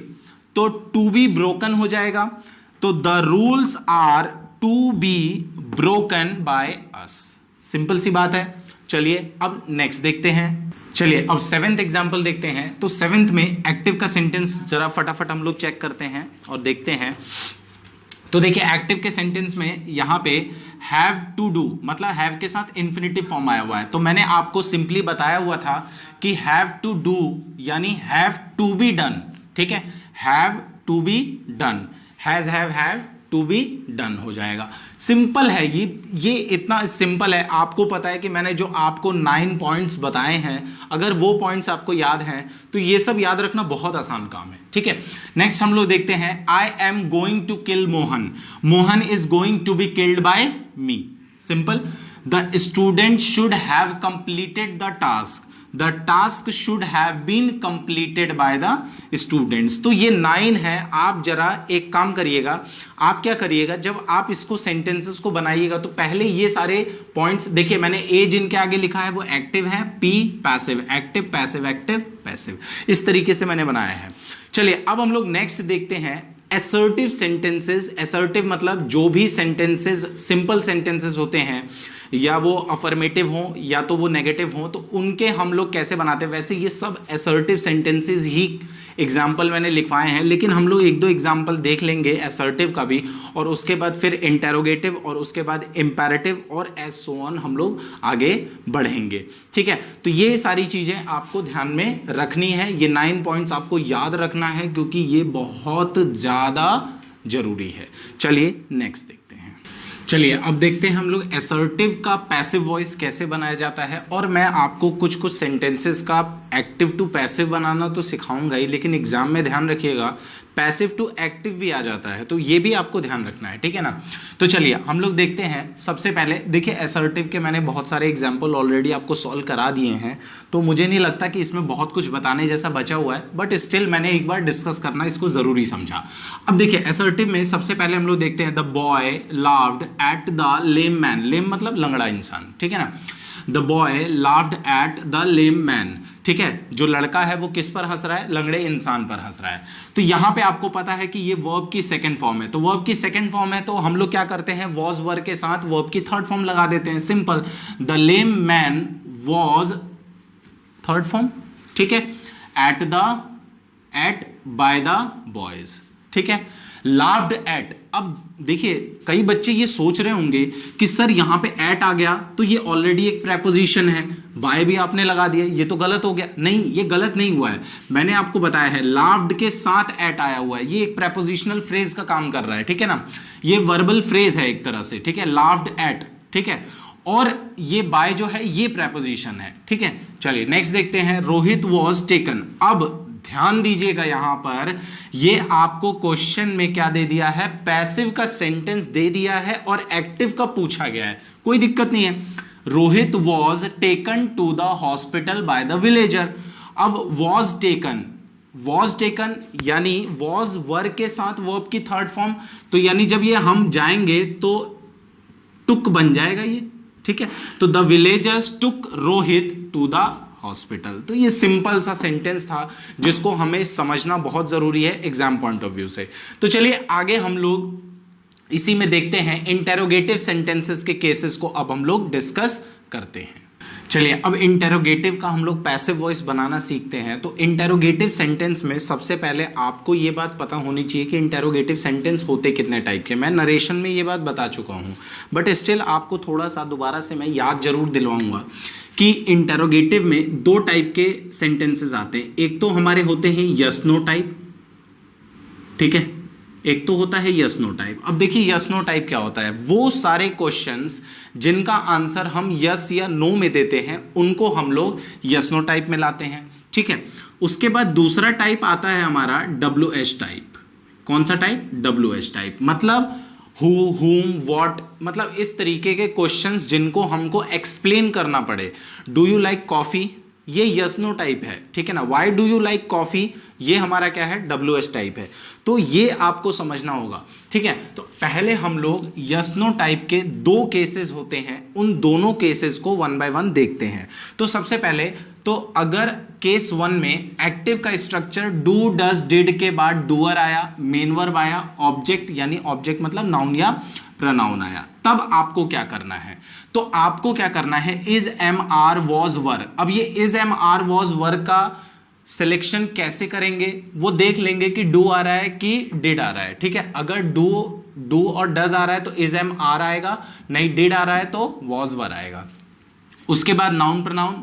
तो टू बी ब्रोकन हो जाएगा। तो the rules are to be broken by us. Simple सी बात है। चलिए अब नेक्स्ट देखते हैं। चलिए अब सेवेंथ एग्जाम्पल देखते हैं। तो सेवेंथ में एक्टिव का सेंटेंस जरा फटाफट हम लोग चेक करते हैं और देखते हैं। तो देखिए एक्टिव के सेंटेंस में यहां पे हैव टू डू, मतलब हैव के साथ इंफिनिटिव फॉर्म आया हुआ है। तो मैंने आपको सिंपली बताया हुआ था कि हैव टू डू यानी हैव टू बी डन, ठीक है। Have to be done, has have to be done हो जाएगा। सिंपल है ये इतना सिंपल है। आपको पता है कि मैंने जो आपको 9 पॉइंट्स बताए हैं, अगर वो पॉइंट्स आपको याद हैं तो ये सब याद रखना बहुत आसान काम है, ठीक है। नेक्स्ट हम लोग देखते हैं। I am going to kill Mohan, Mohan is going to be killed by me. Simple. The student should have completed the task, the task should have been completed by the students. तो ये 9 है। आप जरा एक काम करिएगा, आप क्या करिएगा, जब आप इसको सेंटेंसेस को बनाइएगा तो पहले ये सारे पॉइंट्स देखिए। मैंने ए जिनके आगे लिखा है वो एक्टिव है, P passive, active passive, active passive, इस तरीके से मैंने बनाया है। चलिए अब हम लोग नेक्स्ट देखते हैं। Assertive sentences. असर्टिव मतलब जो भी सेंटेंसेस सिंपल सेंटेंसेस होते हैं, या वो अफर्मेटिव हो या तो वो नेगेटिव हो, तो उनके हम लोग कैसे बनाते हैं। वैसे ये सब असर्टिव सेंटेंसेस ही एग्जाम्पल मैंने लिखवाए हैं, लेकिन हम लोग एक दो एग्जाम्पल देख लेंगे असर्टिव का भी, और उसके बाद फिर इंटेरोगेटिव, और उसके बाद इंपेरेटिव, और एज सो ऑन हम लोग आगे बढ़ेंगे, ठीक है। तो ये सारी चीजें आपको ध्यान में रखनी है। ये 9 पॉइंट्स आपको याद रखना है क्योंकि ये बहुत ज्यादा जरूरी है। चलिए नेक्स्ट देखते हैं। चलिए अब देखते हैं हम लोग असर्टिव का पैसिव वॉइस कैसे बनाया जाता है। और मैं आपको कुछ कुछ सेंटेंसेस का एक्टिव टू पैसिव बनाना तो सिखाऊंगा ही, लेकिन एग्जाम में ध्यान रखिएगा पैसिव टू एक्टिव भी आ जाता है, तो ये भी आपको ध्यान रखना है, ठीक है ना। तो चलिए हम लोग देखते हैं। सबसे पहले देखिए असर्टिव के मैंने बहुत सारे एग्जाम्पल ऑलरेडी आपको सॉल्व करा दिए हैं, तो मुझे नहीं लगता कि इसमें बहुत कुछ बताने जैसा बचा हुआ है, बट स्टिल मैंने एक बार डिस्कस करना इसको जरूरी समझा। अब देखिए असर्टिव में सबसे पहले हम लोग देखते हैं। The boy laughed at the lame man, lame मतलब लंगड़ा इंसान, ठीक है ना। The boy laughed at the lame man, ठीक है। जो लड़का है वो किस पर हंस रहा है, लंगड़े इंसान पर हंस रहा है। तो यहां पे आपको पता है कि ये वर्ब की सेकंड फॉर्म है, तो वर्ब की सेकंड फॉर्म है तो हम लोग क्या करते हैं, वॉज वर्ब के साथ वर्ब की थर्ड फॉर्म लगा देते हैं। Simple. The lame man was third form, ठीक है। एट बाय द बॉयज, ठीक है। Laughed eight. अब देखिए कई बच्चे ये सोच रहे होंगे कि सर यहां पे एट आ गया तो ये ऑलरेडी एक प्रेपोजिशन है, बाय भी आपने लगा दिया, ये तो गलत हो गया। नहीं, ये गलत नहीं हुआ है। मैंने आपको बताया है लाफ्ड के साथ एट आया हुआ है, ये एक प्रेपोजिशनल फ्रेज का काम कर रहा है, ठीक है ना। ये वर्बल फ्रेज है एक तरह से, ठीक है। लाफ्ड एट, ठीक है। और ये बाय जो है ये प्रेपोजिशन है, ठीक है। चलिए नेक्स्ट देखते हैं। Rohit was taken. अब ध्यान दीजिएगा यहां पर ये आपको क्वेश्चन में क्या दे दिया है, पैसिव का सेंटेंस दे दिया है और एक्टिव का पूछा गया है, कोई दिक्कत नहीं है। Rohit was taken to the hospital by the villager. अब वॉज टेकन यानी वॉज वर्ब के साथ वर्ब की थर्ड फॉर्म, तो यानी जब ये हम जाएंगे तो टुक बन जाएगा ये, ठीक है। तो the villagers took Rohit to the hospital. तो ये सिंपल सा सेंटेंस था जिसको हमें समझना बहुत जरूरी है एग्जाम पॉइंट ऑफ व्यू से। तो चलिए आगे हम लोग इसी में देखते हैं इंटेरोगेटिव सेंटेंसेस के केसेस को अब हम लोग डिस्कस करते हैं। चलिए अब इंटेरोगेटिव का हम लोग पैसिव वॉइस बनाना सीखते हैं। तो इंटेरोगेटिव सेंटेंस में सबसे पहले आपको ये बात पता होनी चाहिए कि इंटेरोगेटिव सेंटेंस होते कितने टाइप के। मैं नरेशन में ये बात बता चुका हूँ, बट स्टिल आपको थोड़ा सा दोबारा से मैं याद जरूर दिलवाऊंगा कि इंटेरोगेटिव में दो टाइप के सेंटेंसेस आते हैं। एक तो हमारे होते हैं यस नो टाइप, ठीक है, एक तो होता है यस नो टाइप। अब देखिए यस नो टाइप क्या होता है, वो सारे क्वेश्चंस जिनका आंसर हम यस या नो में देते हैं उनको हम लोग यस नो टाइप में लाते हैं, ठीक है। उसके बाद दूसरा टाइप आता है हमारा WH टाइप। कौन सा टाइप? WH टाइप, मतलब हु, हुम, व्हाट, मतलब इस तरीके के क्वेश्चंस जिनको हमको एक्सप्लेन करना पड़े। डू यू लाइक कॉफी, ये यस नो टाइप है, ठीक है ना। Why do you like coffee, ये हमारा क्या है? WH टाइप है। तो ये आपको समझना होगा, ठीक है। तो पहले हम लोग यस नो टाइप के दो केसेस होते हैं, उन दोनों केसेस को वन बाय वन देखते हैं। तो सबसे पहले तो अगर केस 1 में एक्टिव का स्ट्रक्चर डू, डज, डिड के बाद डूअर आया, मेन वर्ब आया, ऑब्जेक्ट यानी ऑब्जेक्ट मतलब नाउन या प्रोनाउन आया, तब आपको क्या करना है? तो आपको क्या करना है? Is, am, are, was, were. अब ये इज, एम, आर, वॉज, वर का सिलेक्शन कैसे करेंगे वो देख लेंगे कि डू आ रहा है कि डिड आ रहा है, ठीक है। अगर डू और डज आ रहा है तो इज, एम, आर आएगा, नहीं डिड आ रहा है तो वॉज, वर आएगा। उसके बाद नाउन प्रोनाउन,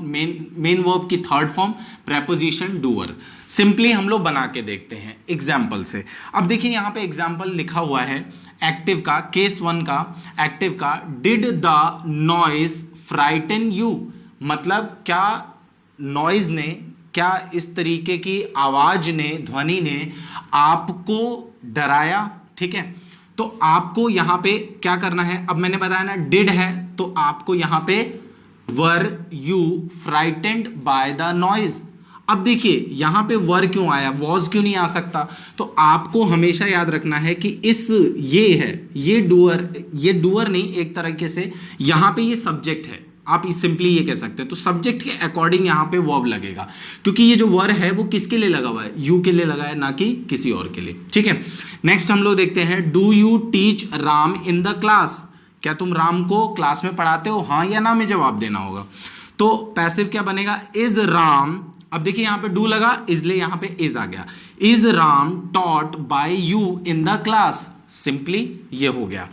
मेन वर्ब की third form, preposition doer. Simply हम लोग बना के देखते हैं एग्जाम्पल से। अब देखिए यहां पे एग्जाम्पल लिखा हुआ है एक्टिव का, केस 1 का एक्टिव का, did the noise frighten you, मतलब क्या नॉइज ने, क्या इस तरीके की आवाज ने, ध्वनि ने आपको डराया, ठीक है। तो आपको यहां पे क्या करना है? अब मैंने बताया ना डिड है, तो आपको यहां पे were you frightened by the noise. अब देखिए यहां पे वर क्यों आया, वॉज क्यों नहीं आ सकता? तो आपको हमेशा याद रखना है कि इस ये है, ये डूअर नहीं, एक तरीके से यहां पे ये सब्जेक्ट है, आप सिंपली ये कह सकते हैं। तो सब्जेक्ट के अकॉर्डिंग यहां पे वर्ब लगेगा, क्योंकि ये जो वर है वो किसके लिए लगा हुआ है? यू के लिए लगा है, ना कि किसी और के लिए, ठीक है। नेक्स्ट हम लोग देखते हैं, do you teach Ram in the class, क्या तुम राम को क्लास में पढ़ाते हो? हाँ या ना में जवाब देना होगा। तो पैसिव क्या बनेगा? इज राम, अब देखिए यहां पे डू लगा इसलिए यहां पे इज आ गया, is Ram taught by you in the class, simply ये हो गया।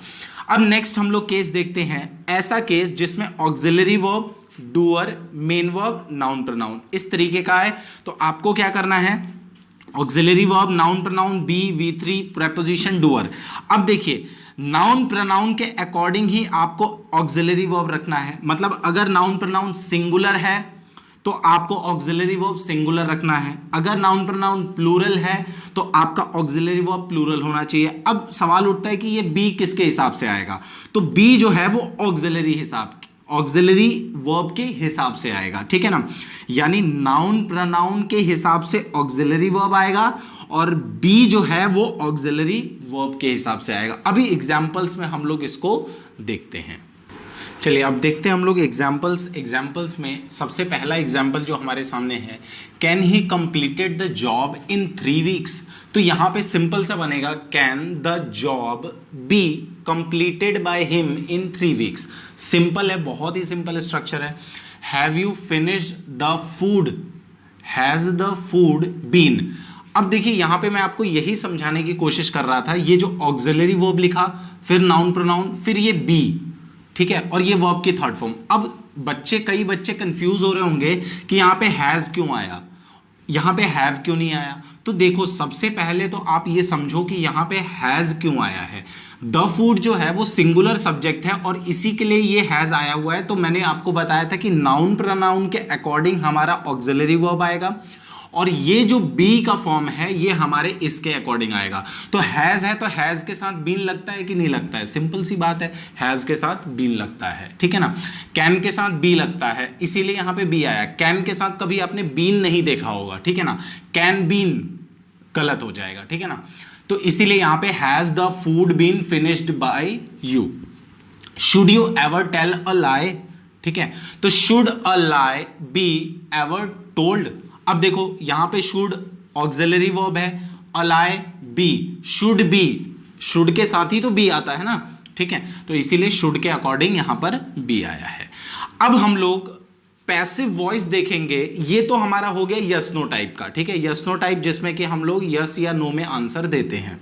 अब नेक्स्ट हम लोग केस देखते हैं, ऐसा केस जिसमें auxiliary verb, doer, main verb, noun pronoun इस तरीके का है। तो आपको क्या करना है? Auxiliary verb, noun pronoun, be, V3, preposition, doer. अब देखिए नाउन प्रोनाउन के अकॉर्डिंग ही आपको ऑक्सिलरी वर्ब रखना है, मतलब अगर नाउन प्रोनाउन सिंगुलर है तो आपको ऑक्सिलरी वर्ब सिंगुलर रखना है, अगर नाउन प्रोनाउन प्लूरल है तो आपका ऑक्सिलरी वर्ब प्लूरल होना चाहिए। अब सवाल उठता है कि ये बी किसके हिसाब से आएगा? तो बी जो है वो ऑक्सिलरी वर्ब के हिसाब से आएगा, ठीक है ना। यानी नाउन प्रोनाउन के हिसाब से ऑक्सिलरी वर्ब आएगा और बी जो है वो ऑक्सिलरी वर्ब के हिसाब से आएगा। अभी एग्जांपल्स में हम लोग इसको देखते हैं। चलिए अब देखते हैं हम लोग एग्जाम्पल्स में सबसे पहला एग्जाम्पल जो हमारे सामने है, can he completed the job in 3 weeks. तो यहां पे सिंपल सा बनेगा, can the job be completed by him in 3 weeks. Simple है, बहुत ही सिंपल स्ट्रक्चर है। Have you finished the food, has the food been. अब देखिए यहां पे मैं आपको यही समझाने की कोशिश कर रहा था, ये जो ऑक्सिलरी वर्ब लिखा, फिर नाउन प्रोनाउन, फिर ये बी, ठीक है, और ये वर्ब की थर्ड फॉर्म। अब कई बच्चे कंफ्यूज हो रहे होंगे कि यहां पे हैज क्यों आया, यहां पे हैव क्यों नहीं आया। तो देखो सबसे पहले तो आप ये समझो कि यहां पे हैज क्यों आया है। द फूड जो है वो सिंगुलर सब्जेक्ट है और इसी के लिए ये हैज आया हुआ है। तो मैंने आपको बताया था कि नाउन प्रोनाउन के अकॉर्डिंग हमारा ऑक्सिलरी वर्ब आएगा और ये जो बी का फॉर्म है ये हमारे इसके अकॉर्डिंग आएगा। तो हैज है तो हैज के साथ बीन लगता है कि नहीं लगता है? सिंपल सी बात है, हैज के साथ बीन लगता है, ठीक है ना। कैन के साथ बी लगता है, इसीलिए यहां पे बी आया। कैन के साथ कभी आपने बीन नहीं देखा होगा, ठीक है ना, कैन बीन गलत हो जाएगा, ठीक है ना। तो इसीलिए यहां पे has the food been finished by you. Should you ever tell a lie, ठीक है, तो should a lie be ever told. अब देखो यहां पे शुड ऑक्सिलरी वर्ब है, a lie be, should be should के साथ ही तो बी आता है ना, ठीक है, तो इसीलिए शुड के अकॉर्डिंग यहां पर बी आया है। अब हम लोग पैसिव वॉइस देखेंगे। ये तो हमारा हो गया यस नो टाइप का, ठीक है, यस नो टाइप जिसमें कि हम लोग यस या नो में आंसर देते हैं।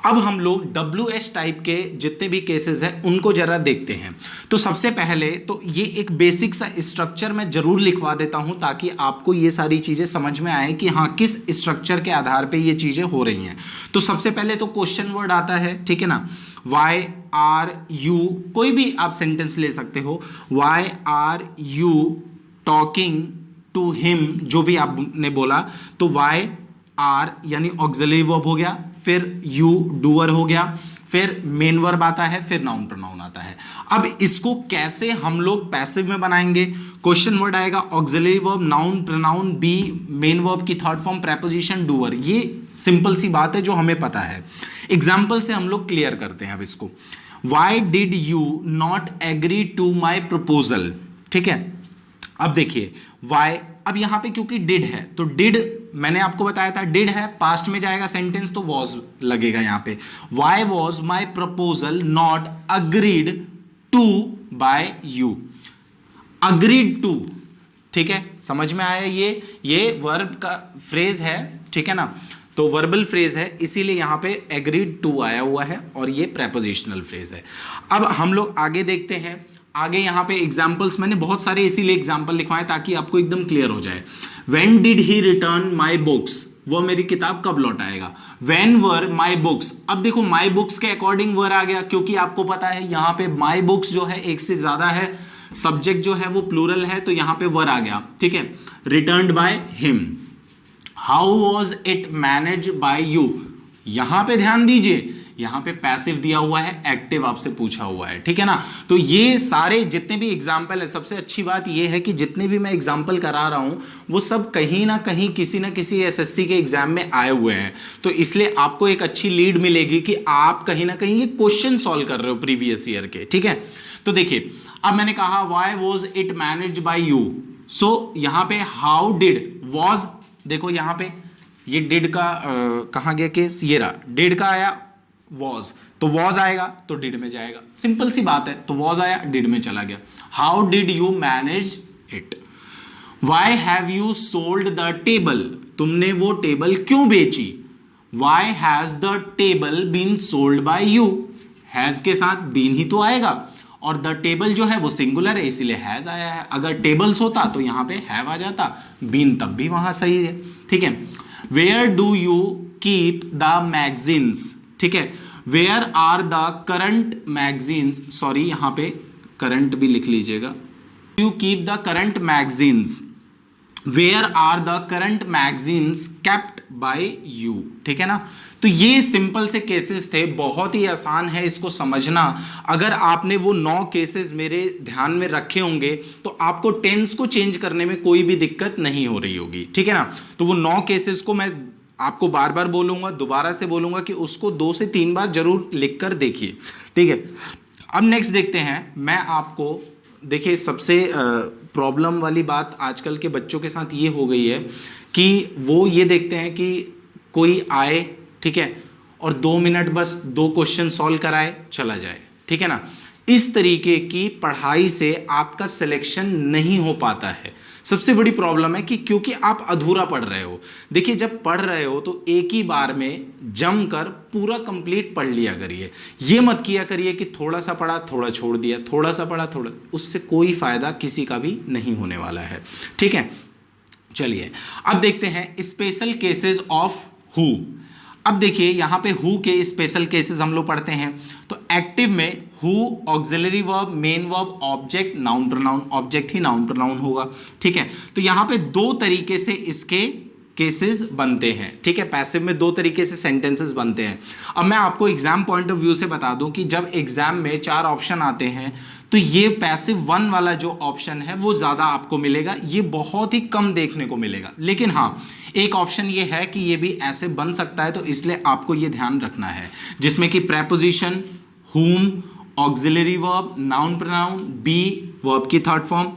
अब हम लोग WH टाइप के जितने भी केसेस हैं उनको जरा देखते हैं। तो सबसे पहले तो ये एक बेसिक सा स्ट्रक्चर मैं जरूर लिखवा देता हूं ताकि आपको ये सारी चीजें समझ में आए कि हाँ किस स्ट्रक्चर के आधार पे ये चीजें हो रही हैं। तो सबसे पहले तो क्वेश्चन वर्ड आता है, ठीक है ना, वाई आर यू, कोई भी आप सेंटेंस ले सकते हो, why are you talking to him, जो भी आपने बोला, तो वाई आर यानी ऑक्सिलरी वर्ब हो गया, फिर यू डूअर हो गया, फिर मेन वर्ब आता है, फिर नाउन प्रोनाउन आता है। अब इसको कैसे हम लोग पैसिव में बनाएंगे? क्वेश्चन वर्ड आएगा, auxiliary verb, noun pronoun, be main verb की थर्ड फॉर्म, प्रेपोजिशन डूअर। ये सिंपल सी बात है जो हमें पता है। एग्जाम्पल से हम लोग क्लियर करते हैं अब इसको। Why did you not agree to my proposal, ठीक है। अब देखिए वाई, अब यहां पे क्योंकि डिड है तो डिड मैंने आपको बताया था, डिड है, पास्ट में जाएगा सेंटेंस तो वॉज लगेगा यहां पे। Why was my proposal not agreed to by you, agreed to, ठीक है, समझ में आया? ये वर्ब का फ्रेज है, ठीक है ना, तो वर्बल फ्रेज है, इसीलिए यहां पे एग्रीड टू आया हुआ है और ये प्रेपोजिशनल फ्रेज है। अब हम लोग आगे देखते हैं। आगे यहां पे एग्जाम्पल्स मैंने बहुत सारे इसीलिए एग्जाम्पल लिखवाए ताकि आपको एकदम क्लियर हो जाए। When did he return my books? वो मेरी किताब कब लौटाएगा? When were my books? अब देखो my books के अकॉर्डिंग वर आ गया, क्योंकि आपको पता है यहां पे my books जो है एक से ज्यादा है, सब्जेक्ट जो है वो प्लूरल है, तो यहां पे वर आ गया, ठीक है। Returned by him. How was it managed by you? यहां पे ध्यान दीजिए, यहां पे पैसिव दिया हुआ है, एक्टिव आपसे पूछा हुआ है, ठीक है ना। तो ये सारे जितने भी एग्जाम्पल है, सबसे अच्छी बात ये है कि जितने भी मैं एग्जाम्पल करा रहा हूं वो सब कहीं ना कहीं किसी ना किसी एसएससी के एग्जाम में आए हुए हैं, तो इसलिए आपको एक अच्छी लीड मिलेगी कि आप कहीं ना कहीं ये क्वेश्चन सॉल्व कर रहे हो प्रीवियस ईयर के, ठीक है। तो देखिए अब मैंने कहा why was it managed by you, so यहां पे हाउ डिड वॉज, देखो यहां पे ये डिड का कहां गया केस, ये रहा, डिड का आया वॉज, तो वॉज आएगा तो डिड में जाएगा, सिंपल सी बात है, तो वॉज आया डिड में चला गया। How did you manage it? Why have you sold the table, तुमने वो टेबल क्यों बेची? Why has the table been sold by you, has के साथ बीन ही तो आएगा, और द टेबल जो है वो सिंगुलर है इसीलिए हैज आया है। अगर टेबल्स होता तो यहां पे हैव आ जाता, बीन तब भी वहां सही है, ठीक है। Where do you keep the magazines, ठीक है, where are the current magazines, sorry यहां पे करंट भी लिख लीजिएगा, you keep the current magazines, where are the current magazines kept by you, ठीक है ना। तो ये सिंपल से केसेस थे, बहुत ही आसान है इसको समझना। अगर आपने वो 9 केसेस मेरे ध्यान में रखे होंगे तो आपको टेंस को चेंज करने में कोई भी दिक्कत नहीं हो रही होगी, ठीक है ना। तो वो 9 केसेस को मैं आपको बार बार बोलूंगा, दोबारा से बोलूंगा कि उसको 2 से 3 बार जरूर लिखकर देखिए, ठीक है। अब नेक्स्ट देखते हैं, मैं आपको देखिए सबसे प्रॉब्लम वाली बात आजकल के बच्चों के साथ ये हो गई है कि वो ये देखते हैं कि कोई आए, ठीक है, और 2 मिनट बस 2 क्वेश्चन सॉल्व कराए चला जाए, ठीक है ना। इस तरीके की पढ़ाई से आपका सिलेक्शन नहीं हो पाता है। सबसे बड़ी प्रॉब्लम है कि क्योंकि आप अधूरा पढ़ रहे हो। देखिए जब पढ़ रहे हो तो एक ही बार में जमकर पूरा कंप्लीट पढ़ लिया करिए, ये मत किया करिए कि थोड़ा सा पढ़ा थोड़ा छोड़ दिया, थोड़ा सा पढ़ा थोड़ा, उससे कोई फायदा किसी का भी नहीं होने वाला है, ठीक है। चलिए अब देखते हैं स्पेशल केसेस ऑफ हु। अब देखिए यहां पे हु के स्पेशल केसेस हम लोग पढ़ते हैं। तो एक्टिव में who, auxiliary verb, main verb, object, noun pronoun, object he noun pronoun होगा, ठीक है। तो यहां पे 2 तरीके से इसके केसेस बनते हैं, ठीक है। पैसिव में 2 तरीके से सेंटेंसेस बनते हैं। अब मैं आपको एग्जाम पॉइंट ऑफ व्यू से बता दूं कि जब एग्जाम में 4 ऑप्शन आते हैं तो ये पैसिव 1 वाला जो ऑप्शन है वो ज्यादा आपको मिलेगा, ये बहुत ही कम देखने को मिलेगा। लेकिन हाँ एक ऑप्शन ये है कि ये भी ऐसे बन सकता है, तो इसलिए आपको ये ध्यान रखना है, जिसमें कि preposition, whom, auxiliary verb, noun pronoun, be verb की third form,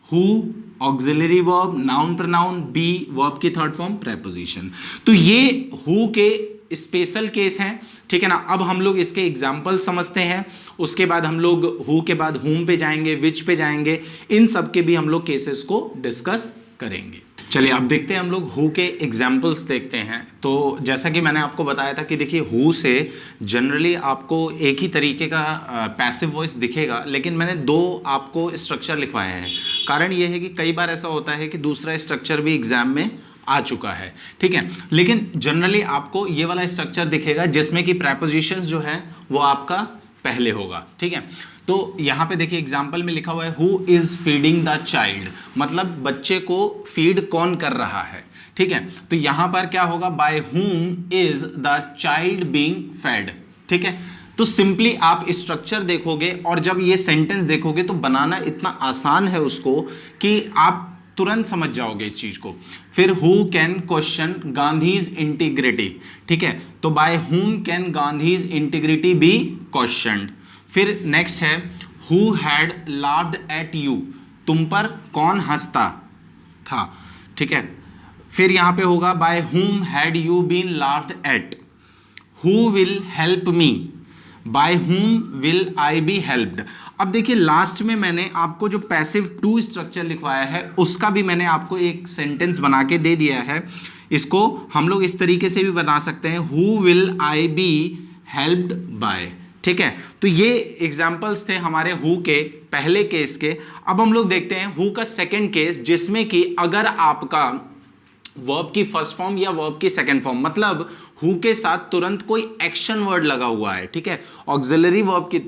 who, auxiliary verb, noun pronoun, be verb की थर्ड फॉर्म, प्रेपोजिशन। तो ये हु के स्पेशल केस हैं, ठीक है ना। अब हम लोग इसके एग्जाम्पल समझते हैं, उसके बाद हम लोग हु के बाद हुम पे जाएंगे, विच पे जाएंगे, इन सब के भी हम लोग केसेस को डिस्कस करेंगे। चलिए अब देखते हैं हम लोग हु के एग्जाम्पल्स देखते हैं। तो जैसा कि मैंने आपको बताया था कि देखिए हु से जनरली आपको एक ही तरीके का पैसिव वॉइस दिखेगा, लेकिन मैंने दो आपको स्ट्रक्चर लिखवाए हैं। कारण ये है कि कई बार ऐसा होता है कि दूसरा स्ट्रक्चर भी एग्जाम में आ चुका है, ठीक है, लेकिन जनरली आपको ये वाला स्ट्रक्चर दिखेगा जिसमें कि प्रेपोजिशंस जो है वो आपका पहले होगा, ठीक है। तो यहाँ पे देखिए एग्जाम्पल में लिखा हुआ है who is feeding the child, मतलब बच्चे को फीड कौन कर रहा है, ठीक है। तो यहाँ पर क्या होगा, बाय हुम is the child being fade, ठीक है। तो सिंपली आप स्ट्रक्चर देखोगे और जब ये सेंटेंस देखोगे तो बनाना इतना आसान है उसको कि आप तुरंत समझ जाओगे इस चीज को। फिर who can question Gandhi's integrity, ठीक है, तो by whom can Gandhi's integrity be questioned. फिर नेक्स्ट है who had laughed at you, तुम पर कौन हंसता था, ठीक है। फिर यहां पे होगा by whom had you been laughed at. Who will help me, by whom will I be helped. अब देखिए लास्ट में मैंने आपको जो पैसिव टू स्ट्रक्चर लिखवाया है उसका भी मैंने आपको एक सेंटेंस बना के दे दिया है। इसको हम लोग इस तरीके से भी बना सकते हैं, who will I be helped bye, ठीक है। तो ये एग्जाम्पल्स थे हमारे हु के पहले केस के। अब हम लोग देखते हैं हु का सेकेंड केस, जिसमें कि अगर आपका वर्ब की फर्स्ट फॉर्म या वर्ब की सेकंड फॉर्म, मतलब हु के साथ तुरंत कोई एक्शन वर्ड लगा हुआ है, ठीक है, ऑक्सिलरी वर्ब की।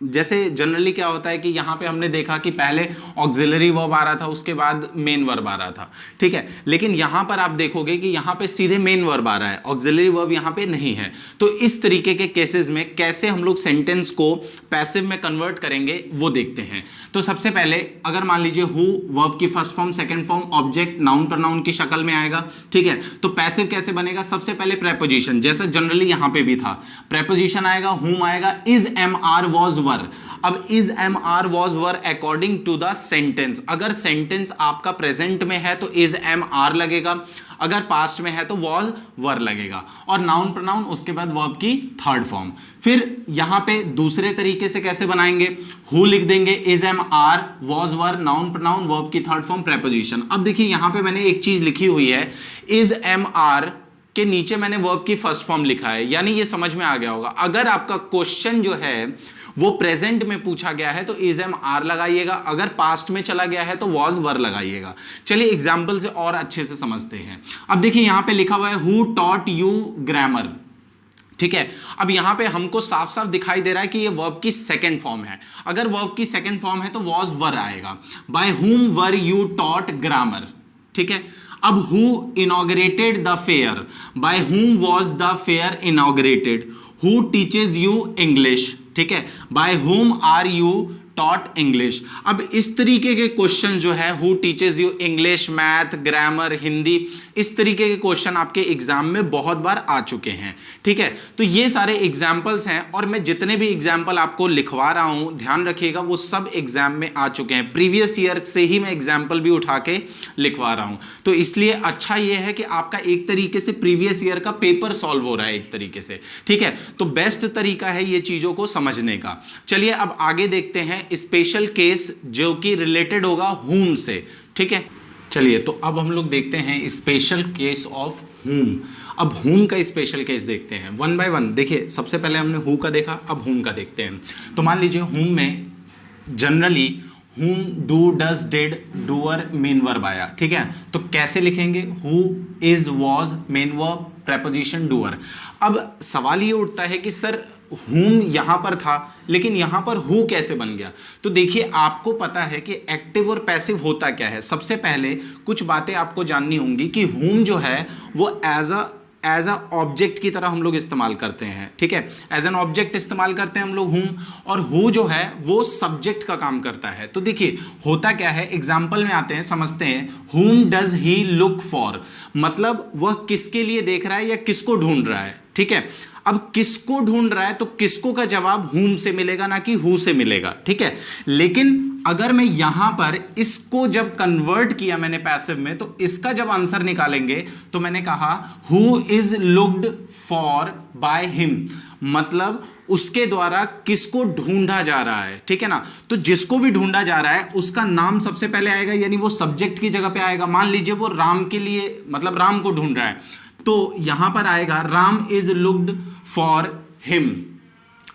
जैसे जनरली क्या होता है कि यहाँ पे हमने देखा कि पहले ऑक्सिलरी वर्ब आ रहा था, उसके बाद मेन वर्ब आ रहा था, ठीक है, लेकिन यहाँ पर आप देखोगे कि यहाँ पे सीधे मेन वर्ब आ रहा है, ऑक्सिलरी वर्ब यहाँ पे नहीं है। तो इस तरीके के केसेस में कैसे हम लोग सेंटेंस को पैसिव में कन्वर्ट करेंगे वो देखते हैं। तो सबसे पहले अगर मान लीजिए हु वर्ब की first form, second form, object, noun, pronoun की शक्ल में आएगा, ठीक है, तो पैसिव कैसे बनेगा, सबसे पहले प्रेपोजिशन, जैसे जनरली यहाँ पे भी था, प्रेपोजिशन आएगा, हुम आएगा, is am are was were. अब is am are was were according to the sentence, अगर सेंटेंस आपका प्रेजेंट में है तो इज एम आर लगेगा, अगर पास्ट में है तो वॉज वर लगेगा, और नाउन प्रोनाउन उसके बाद वर्ब की थर्ड फॉर्म। फिर यहां पे दूसरे तरीके से कैसे बनाएंगे, हु लिख देंगे, is am are was were, noun pronoun verb की थर्ड फॉर्म, प्रेपोजिशन। अब देखिए यहां पे मैंने एक चीज लिखी हुई है, इज एम आर के नीचे मैंने वर्ब की फर्स्ट फॉर्म लिखा है, यानी ये समझ में आ गया होगा। अगर आपका क्वेश्चन जो है वो प्रेजेंट में पूछा गया है तो इज एम आर लगाइएगा, अगर पास्ट में चला गया है तो वॉज वर लगाइएगा। चलिए एग्जाम्पल से और अच्छे से समझते हैं। अब देखिए यहां पे लिखा हुआ है हु टॉट यू ग्रामर, ठीक है। अब यहां पे हमको साफ साफ दिखाई दे रहा है कि ये वर्ब की सेकंड फॉर्म है। अगर वर्ब की सेकंड फॉर्म है तो वॉज वर आएगा, by whom were you taught grammar, ठीक है। अब who inaugurated the fair, by whom was the fair inaugurated. Who teaches you English, ठीक है, by whom are you taught English. अब इस तरीके के क्वेश्चन जो है, who teaches you English, math, grammar, Hindi, इस तरीके के क्वेश्चन आपके एग्जाम में बहुत बार आ चुके हैं, ठीक है। तो ये सारे एग्जाम्पल्स हैं, और मैं जितने भी एग्जाम्पल आपको लिखवा रहा हूं ध्यान रखिएगा वो सब एग्जाम में आ चुके हैं, प्रीवियस ईयर से ही मैं एग्जाम्पल भी उठा के लिखवा रहा हूं। तो इसलिए अच्छा ये है कि आपका एक तरीके से प्रीवियस ईयर का पेपर सॉल्व हो रहा है एक तरीके से, ठीक है। तो बेस्ट तरीका है ये चीजों को समझने का। चलिए अब आगे देखते हैं स्पेशल केस जो कि रिलेटेड होगा हुम से, ठीक है। चलिए तो अब हम लोग देखते हैं स्पेशल केस ऑफ हुम। अब हुम का स्पेशल केस देखते हैं वन बाय वन। देखिए सबसे पहले हमने हु का देखा, अब हुम का देखते हैं। तो मान लीजिए हुम में जनरली हुम, do, does, did, doer, main verb आया, ठीक है। तो कैसे लिखेंगे, who, is, was, main verb, preposition, doer. अब सवाल ये उठता है कि सर हुम यहां पर था लेकिन यहां पर हु कैसे बन गया। तो देखिए आपको पता है कि एक्टिव और पैसिव होता क्या है। सबसे पहले कुछ बातें आपको जाननी होंगी कि हुम जो है वो एज अ ऑब्जेक्ट की तरह हम लोग इस्तेमाल करते हैं, ठीक है, एज एन ऑब्जेक्ट इस्तेमाल करते हैं हम लोग हुम, और हु जो है वो सब्जेक्ट का काम करता है। तो देखिए होता क्या है, एग्जाम्पल में आते हैं, समझते हैं। हुम डज ही लुक फॉर, मतलब वह किसके लिए देख रहा है या किसको ढूंढ रहा है, ठीक है। अब किसको ढूंढ रहा है, तो किसको का जवाब whom से मिलेगा, ना कि who से मिलेगा, ठीक है। लेकिन अगर मैं यहां पर इसको जब कन्वर्ट किया मैंने पैसिव में, तो इसका जब आंसर निकालेंगे तो मैंने कहा who is looked for by him, मतलब उसके द्वारा किसको ढूंढा जा रहा है, ठीक है ना। तो जिसको भी ढूंढा जा रहा है उसका नाम सबसे पहले आएगा, यानी वो सब्जेक्ट की जगह पे आएगा। मान लीजिए वो राम के लिए, मतलब राम को ढूंढ रहा है, तो यहां पर आएगा Ram is looked for him,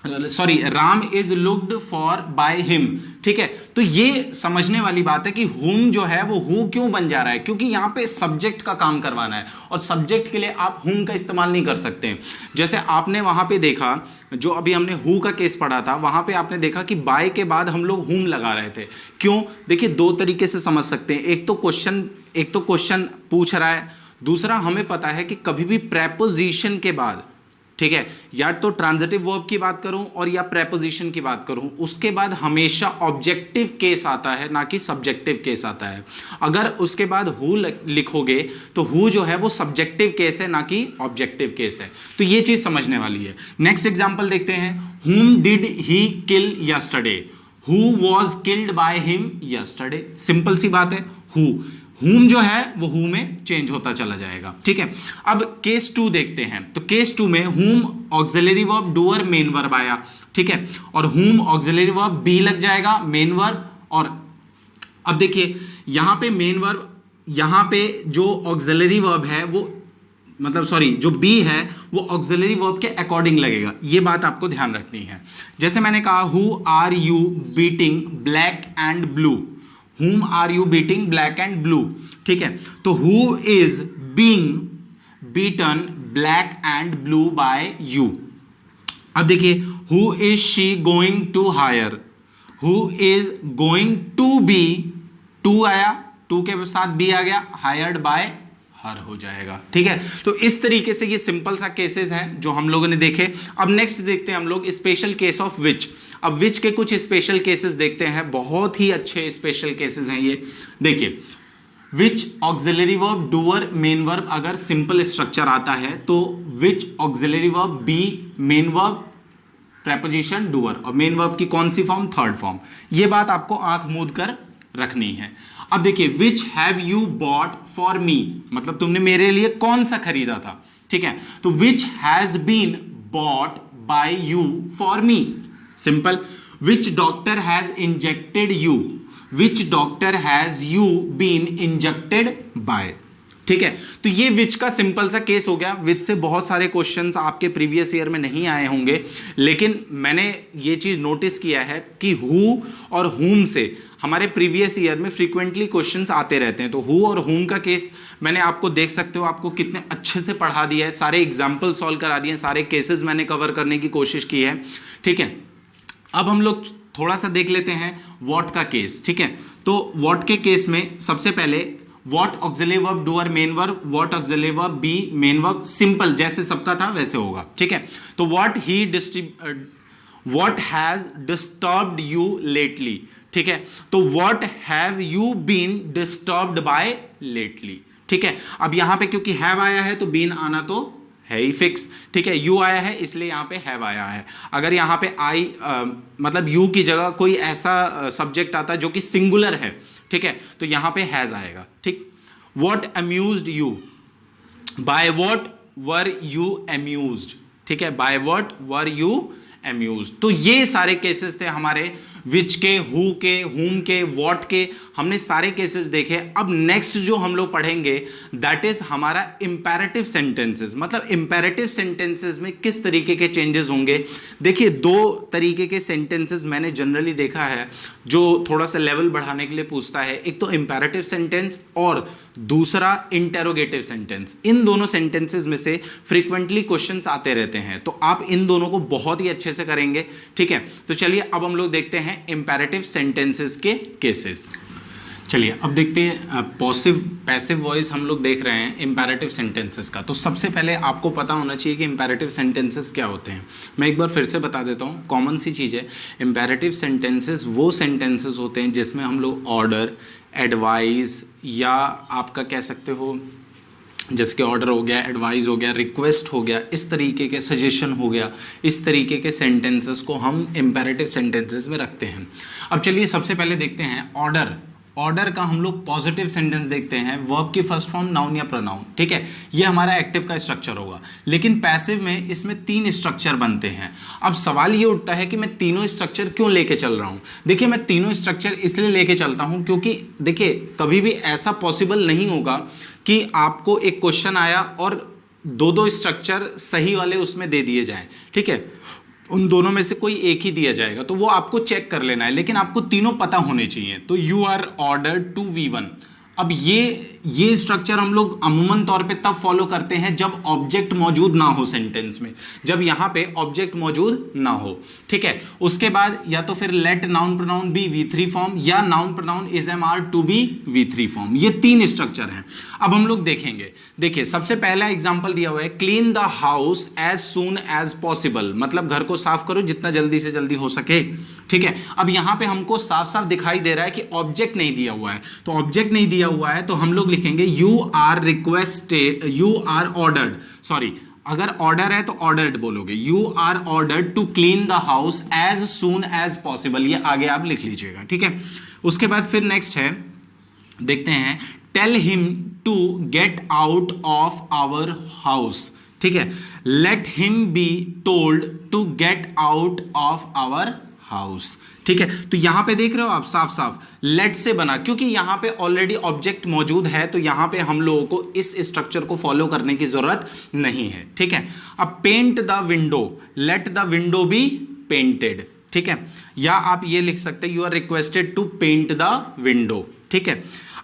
sorry Ram is looked for by him, ठीक है। तो ये समझने वाली बात है कि हुम जो है वो हु क्यों बन जा रहा है, क्योंकि यहां पे सब्जेक्ट का काम करवाना है, और सब्जेक्ट के लिए आप हुम का इस्तेमाल नहीं कर सकते। जैसे आपने वहां पे देखा, जो अभी हमने हु का केस पढ़ा था, वहां पे आपने देखा कि बाय के बाद हम लोग हुम लगा रहे थे। क्यों? देखिए दो तरीके से समझ सकते हैं, एक तो क्वेश्चन पूछ रहा है, दूसरा हमें पता है कि कभी भी प्रेपोजिशन के बाद, ठीक है, या तो ट्रांजिटिव वर्ब की बात करूं और या प्रेपोजिशन की बात करूं, उसके बाद हमेशा ऑब्जेक्टिव केस आता है, ना कि सब्जेक्टिव केस आता है। अगर उसके बाद हु लिखोगे तो हु जो है वो सब्जेक्टिव केस है, ना कि ऑब्जेक्टिव केस है। तो ये चीज समझने वाली है। नेक्स्ट एग्जांपल देखते हैं, whom did he kill yesterday? Who was killed by him yesterday? Simple सी बात है, who whom जो है वो who में चेंज होता चला जाएगा, ठीक है। अब केस 2 देखते हैं, तो केस 2 में whom auxiliary verb doer main verb आया, ठीक है, और whom ऑक्सिलरी वर्ब बी लग जाएगा मेन वर्ब। और अब देखिए यहां पे मेन वर्ब, यहां पे जो ऑक्सिलरी वर्ब है वो, मतलब सॉरी जो बी है वो ऑक्सिलरी वर्ब के अकॉर्डिंग लगेगा, ये बात आपको ध्यान रखनी है। जैसे मैंने कहा who are you beating black and blue, whom are you beating black and blue, ठीक है। तो who is being beaten black and blue by you। अब देखिए who is she going to hire, who is going to be, to आया, to के साथ be आ गया, hired by हर हो जाएगा, ठीक है। तो इस तरीके से ये सिंपल सा केसेस हैं जो हम लोगों ने देखे। अब नेक्स्ट देखते हैं हम लोग स्पेशल केस ऑफ विच। अब विच के कुछ स्पेशल केसेस देखते हैं, बहुत ही अच्छे स्पेशल केसेस हैं ये। देखिए which auxiliary verb doer main verb अगर सिंपल स्ट्रक्चर आता है तो which auxiliary verb be main verb preposition doer, और मेन वर्ब की कौन सी फॉर्म? Third form. ये बात आपको आंख मूंद कर रखनी है। अब देखिए which have you bought for me, मतलब तुमने मेरे लिए कौन सा खरीदा था, ठीक है। तो which has been bought by you for me, simple. Which doctor has injected you, which doctor has you been injected by, ठीक है। तो ये विच का सिंपल सा केस हो गया। विच से बहुत सारे क्वेश्चंस आपके प्रीवियस ईयर में नहीं आए होंगे, लेकिन मैंने ये चीज नोटिस किया है कि हु और हुम से हमारे प्रीवियस ईयर में फ्रीक्वेंटली क्वेश्चंस आते रहते हैं। तो हु और हुम का केस मैंने आपको देख सकते हो, आपको कितने अच्छे से पढ़ा दिया है, सारे एग्जाम्पल सॉल्व करा दिए हैं, सारे केसेस मैंने कवर करने की कोशिश की है, ठीक है। अब हम लोग थोड़ा सा देख लेते हैं व्हाट का केस, ठीक है। तो व्हाट के केस में सबसे पहले what auxiliary verb doer main verb, what auxiliary verb be main verb, simple जैसे सबका था वैसे होगा, ठीक है। तो what has disturbed you lately, ठीक है। तो what have you been disturbed by lately, ठीक है। अब यहां पे क्योंकि हैव आया है तो बीन आना तो है ही फिक्स, ठीक है। यू आया है इसलिए यहां पे हैव आया है। अगर यहां पे आई मतलब यू की जगह कोई ऐसा सब्जेक्ट आता है जो कि सिंगुलर है, ठीक है, तो यहां पे हैज आएगा, ठीक। What amused you, by what were you amused, ठीक है, by what were you amused. तो ये सारे केसेस थे हमारे विच के, हु के, हुम के, व्हाट के, हमने सारे केसेस देखे। अब नेक्स्ट जो हम लोग पढ़ेंगे दैट इज हमारा इंपैरेटिव सेंटेंसेस, मतलब इंपैरेटिव सेंटेंसेस में किस तरीके के चेंजेस होंगे। देखिए दो तरीके के सेंटेंसेस मैंने जनरली देखा है जो थोड़ा सा लेवल बढ़ाने के लिए पूछता है, एक तो इंपैरेटिव सेंटेंस और दूसरा इंटेरोगेटिव सेंटेंस। इन दोनों सेंटेंसेस में से फ्रीक्वेंटली क्वेश्चंस आते रहते हैं, तो आप इन दोनों को बहुत ही अच्छे से करेंगे, ठीक है। तो चलिए अब हम लोग देखते हैं इंपैरेटिव सेंटेंसेस के केसेस। चलिए अब देखते हैं पैसिव वॉइस हम लोग देख रहे हैं इंपैरेटिव सेंटेंसेस का। तो सबसे पहले आपको पता होना चाहिए कि इंपैरेटिव सेंटेंसेस क्या होते हैं। मैं एक बार फिर से बता देता हूँ, कॉमन सी चीज़ है। इंपैरेटिव सेंटेंसेस वो सेंटेंसेस होते हैं जिसमें हम लोग ऑर्डर, एडवाइस या आपका कह सकते हो जैसे कि ऑर्डर हो गया, एडवाइस हो गया, रिक्वेस्ट हो गया, इस तरीके के सजेशन हो गया, इस तरीके के सेंटेंसेस को हम इंपेरेटिव सेंटेंसेस में रखते हैं। अब चलिए सबसे पहले देखते हैं ऑर्डर। ऑर्डर का हम लोग पॉजिटिव सेंटेंस देखते हैं, वर्ब की फर्स्ट फॉर्म नाउन या प्रोनाउन, ठीक है, ये हमारा एक्टिव का स्ट्रक्चर होगा। लेकिन पैसिव में इसमें 3 स्ट्रक्चर बनते हैं। अब सवाल ये उठता है कि मैं तीनों स्ट्रक्चर क्यों लेके चल रहा हूं। देखिए मैं तीनों स्ट्रक्चर इसलिए लेके चलता हूं क्योंकि देखिए कभी भी ऐसा पॉसिबल नहीं होगा कि आपको एक क्वेश्चन आया और दो स्ट्रक्चर सही वाले उसमें दे दिए जाए, ठीक है, उन दोनों में से कोई एक ही दिया जाएगा, तो वो आपको चेक कर लेना है, लेकिन आपको तीनों पता होने चाहिए। तो you are ordered to V1। अब ये स्ट्रक्चर हम लोग अमूमन तौर पे तब फॉलो करते हैं जब ऑब्जेक्ट मौजूद ना हो सेंटेंस में, जब यहां पे ऑब्जेक्ट मौजूद ना हो, ठीक है। उसके बाद या तो फिर let noun pronoun be V3 form या noun pronoun is MR to be V3 form. ये 3 स्ट्रक्चर हैं। अब हम लोग देखेंगे, देखिए सबसे पहला एग्जांपल दिया हुआ है, clean the house as soon as possible, मतलब घर को साफ करो जितना जल्दी से जल्दी हो सके, ठीक है। अब यहां पे हमको साफ साफ दिखाई दे रहा है कि ऑब्जेक्ट नहीं दिया हुआ है, तो ऑब्जेक्ट नहीं दिया हुआ है तो हम लोग लिखेंगे you are requested, you are ordered, sorry अगर ऑर्डर है तो ऑर्डर्ड बोलोगे, you are ordered to clean the house as soon as possible, ये आगे आप लिख लीजिएगा, ठीक है। उसके बाद फिर नेक्स्ट है, देखते हैं, tell him to get out of our house, ठीक है, let him be told to get out of our house, ठीक है। तो यहां पे देख रहे हो आप साफ साफ लेट से बना, क्योंकि यहां पे ऑलरेडी ऑब्जेक्ट मौजूद है, तो यहां पे हम लोगों को इस स्ट्रक्चर को फॉलो करने की जरूरत नहीं है, ठीक है। अब paint the window, let the window be painted, ठीक है, या आप ये लिख सकते हैं you are requested to paint the window, ठीक है।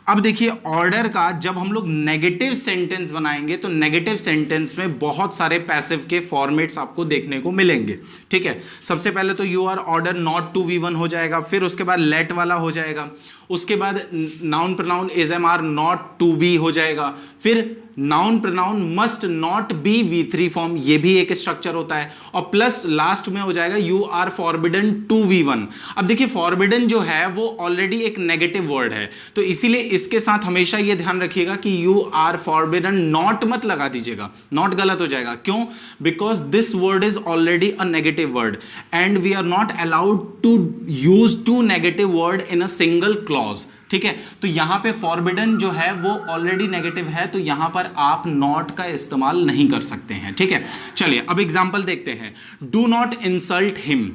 अब देखिए ऑर्डर का जब हम लोग नेगेटिव सेंटेंस बनाएंगे तो नेगेटिव सेंटेंस में बहुत सारे पैसिव के फॉर्मेट्स आपको देखने को मिलेंगे, ठीक है। सबसे पहले तो you are order not to V1 हो जाएगा, फिर उसके बाद लेट वाला हो जाएगा, उसके बाद noun pronoun is MR not to be हो जाएगा, फिर noun pronoun must not be V3 form, ये भी एक स्ट्रक्चर होता है, और प्लस लास्ट में हो जाएगा you are forbidden to V1। अब देखिए फॉरबिडन जो है वो ऑलरेडी एक नेगेटिव वर्ड है, तो इसीलिए इसके साथ हमेशा ये ध्यान रखिएगा कि यू आर फॉरबिडन नॉट मत लगा दीजिएगा, नॉट गलत हो जाएगा, क्यों, because this word is already a negative word and we are not allowed to use 2 negative word in a single clause, ठीक है। तो यहां पे फॉरबिडन जो है वो ऑलरेडी नेगेटिव है, तो यहां पर आप नॉट का इस्तेमाल नहीं कर सकते हैं, ठीक है। चलिए अब एग्जांपल देखते हैं, डू नॉट इंसल्ट हिम,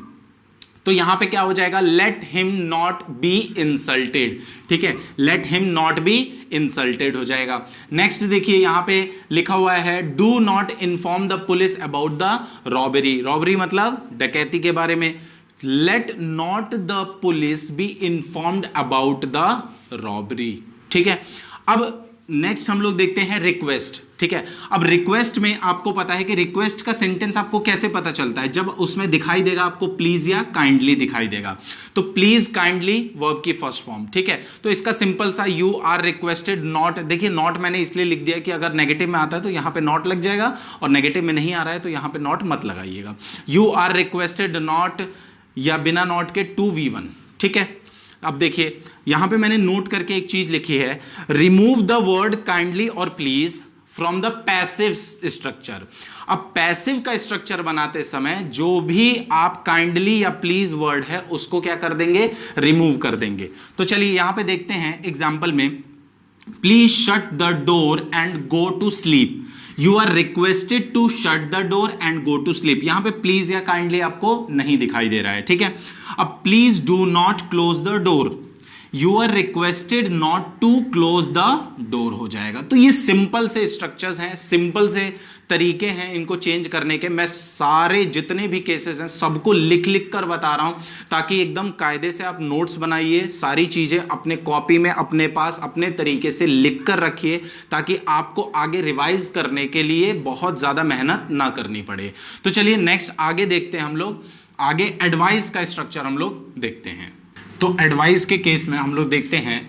तो यहां पे क्या हो जाएगा, let him not be insulted, ठीक है, let him not be insulted हो जाएगा। नेक्स्ट देखिए यहां पे लिखा हुआ है, do not inform the police about the robbery, robbery मतलब डकैती के बारे में, let not the police be informed about the robbery, ठीक है। अब नेक्स्ट हम लोग देखते हैं रिक्वेस्ट, ठीक है। अब रिक्वेस्ट में आपको पता है कि रिक्वेस्ट का सेंटेंस आपको कैसे पता चलता है, जब उसमें दिखाई देगा आपको प्लीज या काइंडली दिखाई देगा, तो प्लीज काइंडली वर्ब की फर्स्ट फॉर्म, ठीक है। तो इसका सिंपल सा यू आर रिक्वेस्टेड नॉट, देखिए नॉट मैंने इसलिए लिख दिया कि अगर नेगेटिव में आता है तो यहां पे नॉट लग जाएगा, और नेगेटिव में नहीं आ रहा है तो यहां पे नॉट मत लगाइएगा, यू आर रिक्वेस्टेड नॉट या बिना नॉट के टू V1, ठीक है। अब देखिए यहां पे मैंने नोट करके एक चीज लिखी है, रिमूव द वर्ड काइंडली और please from the passive structure. अब पैसिव का स्ट्रक्चर बनाते समय जो भी आप काइंडली या प्लीज वर्ड है उसको क्या कर देंगे, रिमूव कर देंगे। तो चलिए यहां पे देखते हैं एग्जांपल में, please shut the door and go to sleep, you are requested to shut the door and go to sleep, यहां पे प्लीज या काइंडली आपको नहीं दिखाई दे रहा है, ठीक है। अब please do not close the door, you are requested not to close the door हो जाएगा। तो ये सिंपल से स्ट्रक्चर्स हैं, सिंपल से तरीके हैं इनको चेंज करने के। मैं सारे जितने भी केसेस हैं सबको लिख लिख कर बता रहा हूं ताकि एकदम कायदे से आप नोट्स बनाइए, सारी चीजें अपने कॉपी में अपने पास अपने तरीके से लिख कर रखिए ताकि आपको आगे रिवाइज करने के लिए बहुत ज्यादा मेहनत ना करनी पड़े। तो चलिए नेक्स्ट आगे देखते हैं हम लोग, आगे एडवाइस का स्ट्रक्चर हम लोग देखते हैं। तो एडवाइस के केस में हम लोग देखते हैं,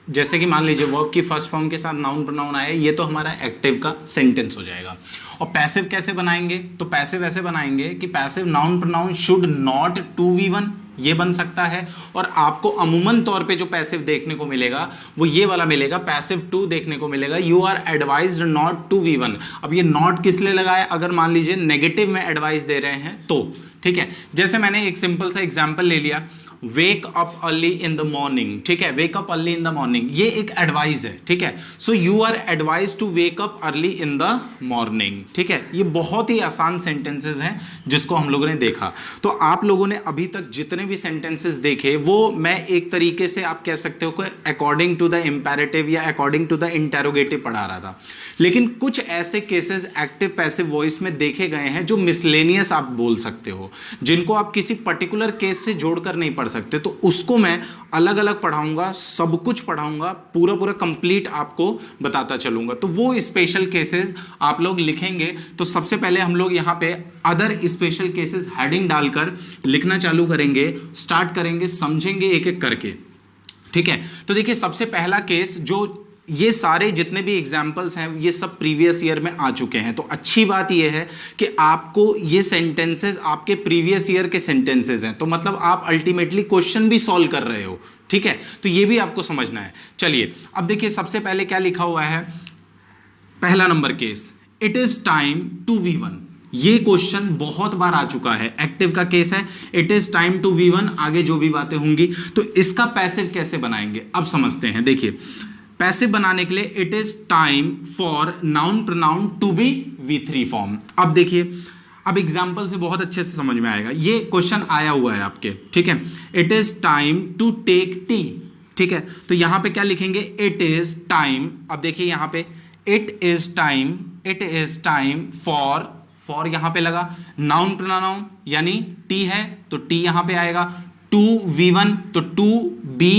जैसे कि मान लीजिए वर्ब की फर्स्ट फॉर्म के साथ नाउन प्रोनाउन आया, ये तो हमारा एक्टिव का सेंटेंस हो जाएगा। और पैसिव कैसे बनाएंगे, तो पैसिव ऐसे बनाएंगे कि passive noun pronoun should not to V1, ये बन सकता है, और आपको अमूमन तौर पे जो पैसिव देखने को मिलेगा वो ये वाला मिलेगा, पैसिव टू देखने को मिलेगा, you are advised not to V1। अब ये नॉट किस लिए लगाया, अगर मान लीजिए नेगेटिव में एडवाइस दे रहे हैं तो, ठीक है। जैसे मैंने एक सिंपल सा एग्जांपल ले लिया, wake up early in the morning, ठीक है, wake up early in the morning, ये एक एडवाइस है, ठीक है। So you are advise to wake up early in the morning, ठीक है। ये बहुत ही आसान सेंटेंसेस हैं जिसको हम लोगों ने देखा। तो आप लोगों ने अभी तक जितने भी सेंटेंसेस देखे वो मैं एक तरीके से आप कह सकते हो कि अकॉर्डिंग टू द इंपेरेटिव या अकॉर्डिंग टू द इंटेरोगेटिव पढ़ा रहा था, लेकिन कुछ ऐसे केसेस एक्टिव पैसिव वॉइस में देखे गए हैं जो मिसलेनियस आप बोल सकते हो, जिनको आप किसी पर्टिकुलर केस से जोड़कर नहीं पढ़ सकते, तो उसको मैं अलग अलग पढ़ाऊंगा, सब कुछ पढ़ाऊंगा, पूरा पूरा कंप्लीट आपको बताता चलूंगा। तो वो स्पेशल केसेस आप लोग लिखेंगे, तो सबसे पहले हम लोग यहां पे अदर स्पेशल केसेस हेडिंग डालकर लिखना चालू करेंगे, स्टार्ट करेंगे, समझेंगे एक एक करके, ठीक है। तो देखिए सबसे पहला केस, जो ये सारे जितने भी एग्जाम्पल्स हैं ये सब प्रीवियस ईयर में आ चुके हैं, तो अच्छी बात ये है कि आपको ये सेंटेंसेस आपके प्रीवियस ईयर के सेंटेंसेस हैं, तो मतलब आप अल्टीमेटली क्वेश्चन भी सॉल्व कर रहे हो, ठीक है। तो ये भी आपको समझना है। चलिए अब देखिए सबसे पहले क्या लिखा हुआ है, पहला number case, it is time to V1। ये क्वेश्चन बहुत बार आ चुका है, एक्टिव का केस है, it is time to V1, आगे जो भी बातें होंगी। तो इसका पैसिव कैसे बनाएंगे अब समझते हैं। देखिए पैसिव बनाने के लिए it is time for noun pronoun to be V3 form. अब देखिए, अब एग्जाम्पल से बहुत अच्छे से समझ में आएगा। ये क्वेश्चन आया हुआ है आपके, ठीक है, it is time to take tea, ठीक है। तो यहां पे क्या लिखेंगे, इट इज टाइम, अब देखिए यहां पे इट इज टाइम फॉर यहां पे लगा नाउन प्रोनाउन यानी टी है तो टी यहां पे आएगा, टू V1 तो टू बी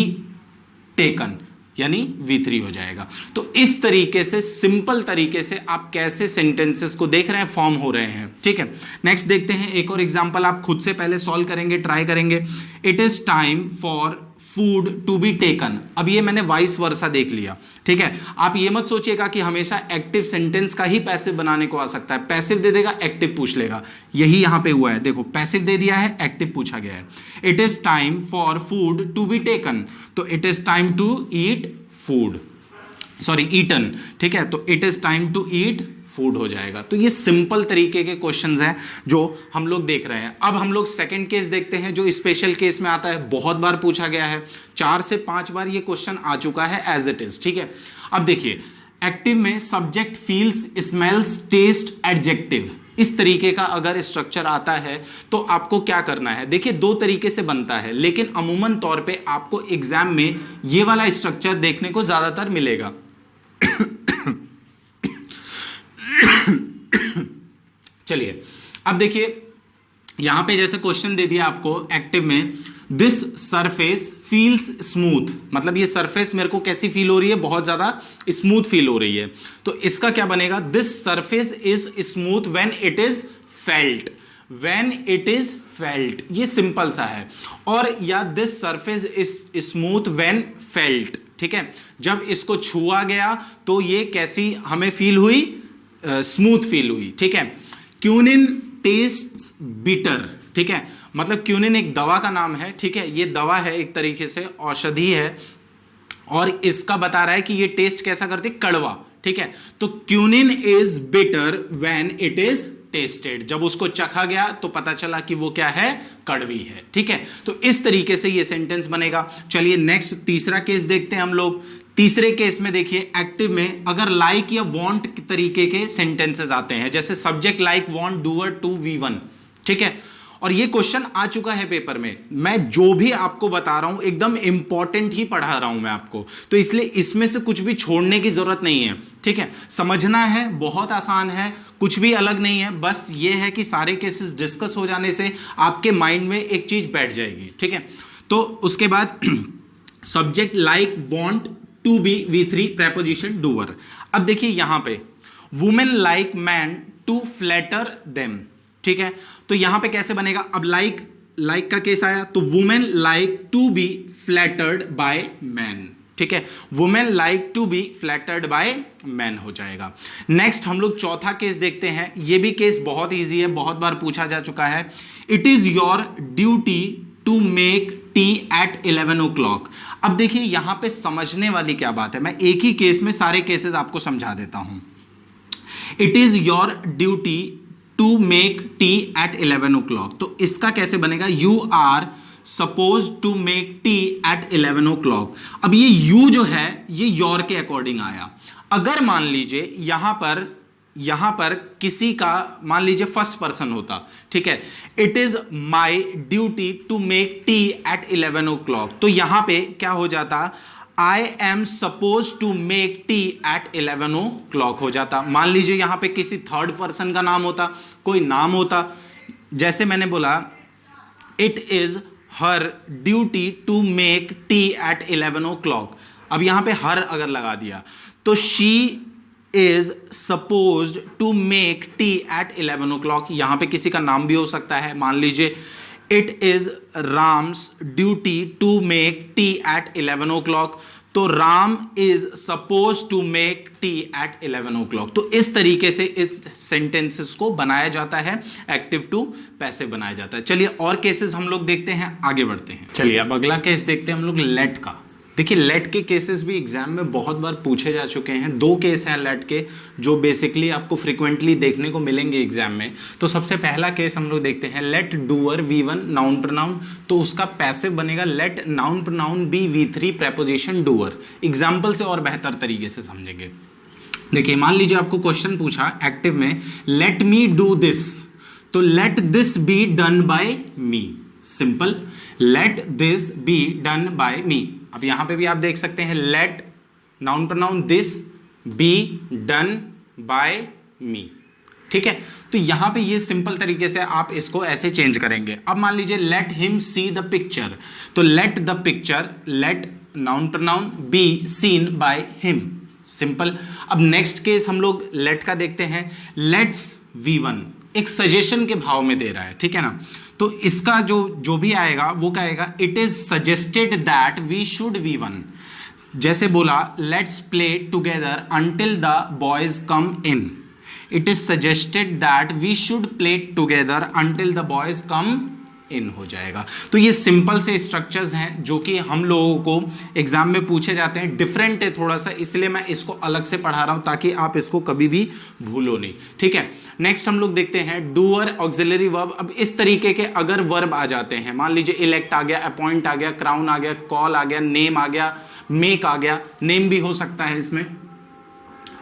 टेकन यानी V3 हो जाएगा। तो इस तरीके से सिंपल तरीके से आप कैसे सेंटेंसेस को देख रहे हैं, फॉर्म हो रहे हैं, ठीक है। नेक्स्ट देखते हैं एक और एग्जांपल, आप खुद से पहले सॉल्व करेंगे, ट्राई करेंगे। It is time for food to be taken, अब ये मैंने वाइस वर्सा देख लिया, ठीक है। आप ये मत सोचिएगा कि हमेशा एक्टिव सेंटेंस का ही पैसिव बनाने को आ सकता है, पैसिव दे देगा एक्टिव पूछ लेगा, यही यहां पे हुआ है। देखो पैसिव दे दिया है, एक्टिव पूछा गया है। It is time for food to be taken, तो it is time to eat food, sorry eaten, ठीक है। तो it is time to eat food हो जाएगा। तो ये सिंपल तरीके के क्वेश्चंस हैं जो हम लोग देख रहे हैं। अब हम लोग सेकंड केस देखते हैं जो स्पेशल केस में आता है, बहुत बार पूछा गया है, 4 से 5 बार ये क्वेश्चन आ चुका है एज इट इज, ठीक है। अब देखिए एक्टिव में subject feels smells taste adjective, इस तरीके का अगर स्ट्रक्चर आता है तो आपको क्या करना है। देखिए 2 तरीके से बनता है, लेकिन अमूमन तौर पे आपको एग्जाम में ये वाला स्ट्रक्चर देखने को ज्यादातर मिलेगा। चलिए अब देखिए यहां पे जैसे क्वेश्चन दे दिया आपको एक्टिव में, दिस सरफेस फील्स स्मूथ, मतलब ये सरफेस मेरे को कैसी फील हो रही है, बहुत ज्यादा स्मूथ फील हो रही है। तो इसका क्या बनेगा, this surface is smooth when it is felt, when it is felt, ये सिंपल सा है। और या this surface is smooth when felt, ठीक है, जब इसको छुआ गया तो ये कैसी हमें फील हुई, स्मूथ फील हुई, ठीक है। क्यूनिन टेस्ट्स बिटर, ठीक है, मतलब क्यूनिन एक दवा का नाम है, ठीक है, ये दवा है एक तरीके से, औषधि है, और इसका बता रहा है कि ये टेस्ट कैसा करती है, कड़वा, ठीक है। तो quinine is bitter when it is tested, जब उसको चखा गया तो पता चला कि वो क्या है, कड़वी है, ठीक है। तो इस तरीके से ये सेंटेंस बनेगा। चलिए नेक्स्ट तीसरा केस देखते हैं हम लोग। तीसरे केस में देखिए एक्टिव में अगर लाइक या वांट तरीके के सेंटेंसेस आते हैं, जैसे subject like want doer to V1, ठीक है, और ये क्वेश्चन आ चुका है पेपर में। मैं जो भी आपको बता रहा हूं एकदम इंपॉर्टेंट ही पढ़ा रहा हूं मैं आपको, तो इसलिए इसमें से कुछ भी छोड़ने की जरूरत नहीं है, ठीक है। समझना है, बहुत आसान है, कुछ भी अलग नहीं है, बस ये है कि सारे केसेस डिस्कस हो जाने से आपके माइंड में एक चीज बैठ जाएगी, ठीक है। तो उसके बाद subject like want to be V3 preposition doer। अब देखिए यहां पे women like man to flatter them, ठीक है। तो यहां पे कैसे बनेगा, अब लाइक का केस आया तो women like to be flattered by man, ठीक है, women like to be flattered by man हो जाएगा। नेक्स्ट हम लोग चौथा केस देखते हैं, ये भी केस बहुत ईजी है, बहुत बार पूछा जा चुका है। It is your duty to make tea at 11 o'clock। अब देखिए यहां पे समझने वाली क्या बात है, मैं एक ही केस में सारे केसेस आपको समझा देता हूं। It is your duty to make tea at 11 o'clock। तो इसका कैसे बनेगा, you are suppose to make tea at 11 o'clock। अब ये यू जो है ये योर के अकॉर्डिंग आया। अगर मान लीजिए यहां पर किसी का मान लीजिए फर्स्ट पर्सन होता, ठीक है, it is my duty to make tea at 11 o'clock, तो यहां पे क्या हो जाता, I am suppose to make tea at 11 o'clock हो जाता। मान लीजिए यहां पे किसी थर्ड पर्सन का नाम होता, कोई नाम होता, जैसे मैंने बोला it is her duty to make tea at 11 o'clock। अब यहां पे हर अगर लगा दिया तो she is suppose to make tea at 11 o'clock। यहां पे किसी का नाम भी हो सकता है, मान लीजिए it is Ram's duty to make tea at 11 o'clock, तो Ram is suppose to make tea at 11 o'clock। तो इस तरीके से इस सेंटेंसेस को बनाया जाता है, एक्टिव टू पैसिव बनाया जाता है। चलिए और केसेस हम लोग देखते हैं, आगे बढ़ते हैं। चलिए अब अगला केस देखते हैं हम लोग लेट का। देखिए लेट के केसेस भी एग्जाम में बहुत बार पूछे जा चुके हैं। दो केस हैं लेट के जो बेसिकली आपको फ्रीक्वेंटली देखने को मिलेंगे एग्जाम में। तो सबसे पहला केस हम लोग देखते हैं, late doer V1 noun pronoun, तो उसका पैसिव बनेगा let noun pronoun be V3 preposition doer. Example से और बेहतर तरीके से समझेंगे। देखिए मान लीजिए आपको क्वेश्चन पूछा एक्टिव में, लेट मी डू दिस, तो let this be done by me. Simple, let this be done by me. अब यहां पे भी आप देख सकते हैं let noun pronoun this be done by me, ठीक है। तो यहां पे ये सिंपल तरीके से आप इसको ऐसे चेंज करेंगे। अब मान लीजिए let him see the picture, तो let the picture, let noun pronoun be seen by him. Simple. अब नेक्स्ट केस हम लोग लेट का देखते हैं, लेट्स V1 एक सजेशन के भाव में दे रहा है, ठीक है ना। तो इसका जो भी आएगा वो कहेगा it is suggested that we should V1। जैसे बोला let's play together until the boys come in, it is suggested that we should play together until the boys come in हो जाएगा। तो ये सिंपल से स्ट्रक्चर्स हैं जो कि हम लोगों को एग्जाम में पूछे जाते हैं। डिफरेंट है थोड़ा सा, इसलिए मैं इसको अलग से पढ़ा रहा हूं ताकि आप इसको कभी भी भूलो नहीं, ठीक है। नेक्स्ट हम लोग देखते हैं डूअर ऑक्सिलरी वर्ब। अब इस तरीके के अगर वर्ब आ जाते हैं, मान लीजिए इलेक्ट आ गया, अपॉइंट आ गया, क्राउन आ गया, कॉल आ गया, नेम आ गया, मेक आ गया, नेम भी हो सकता है इसमें,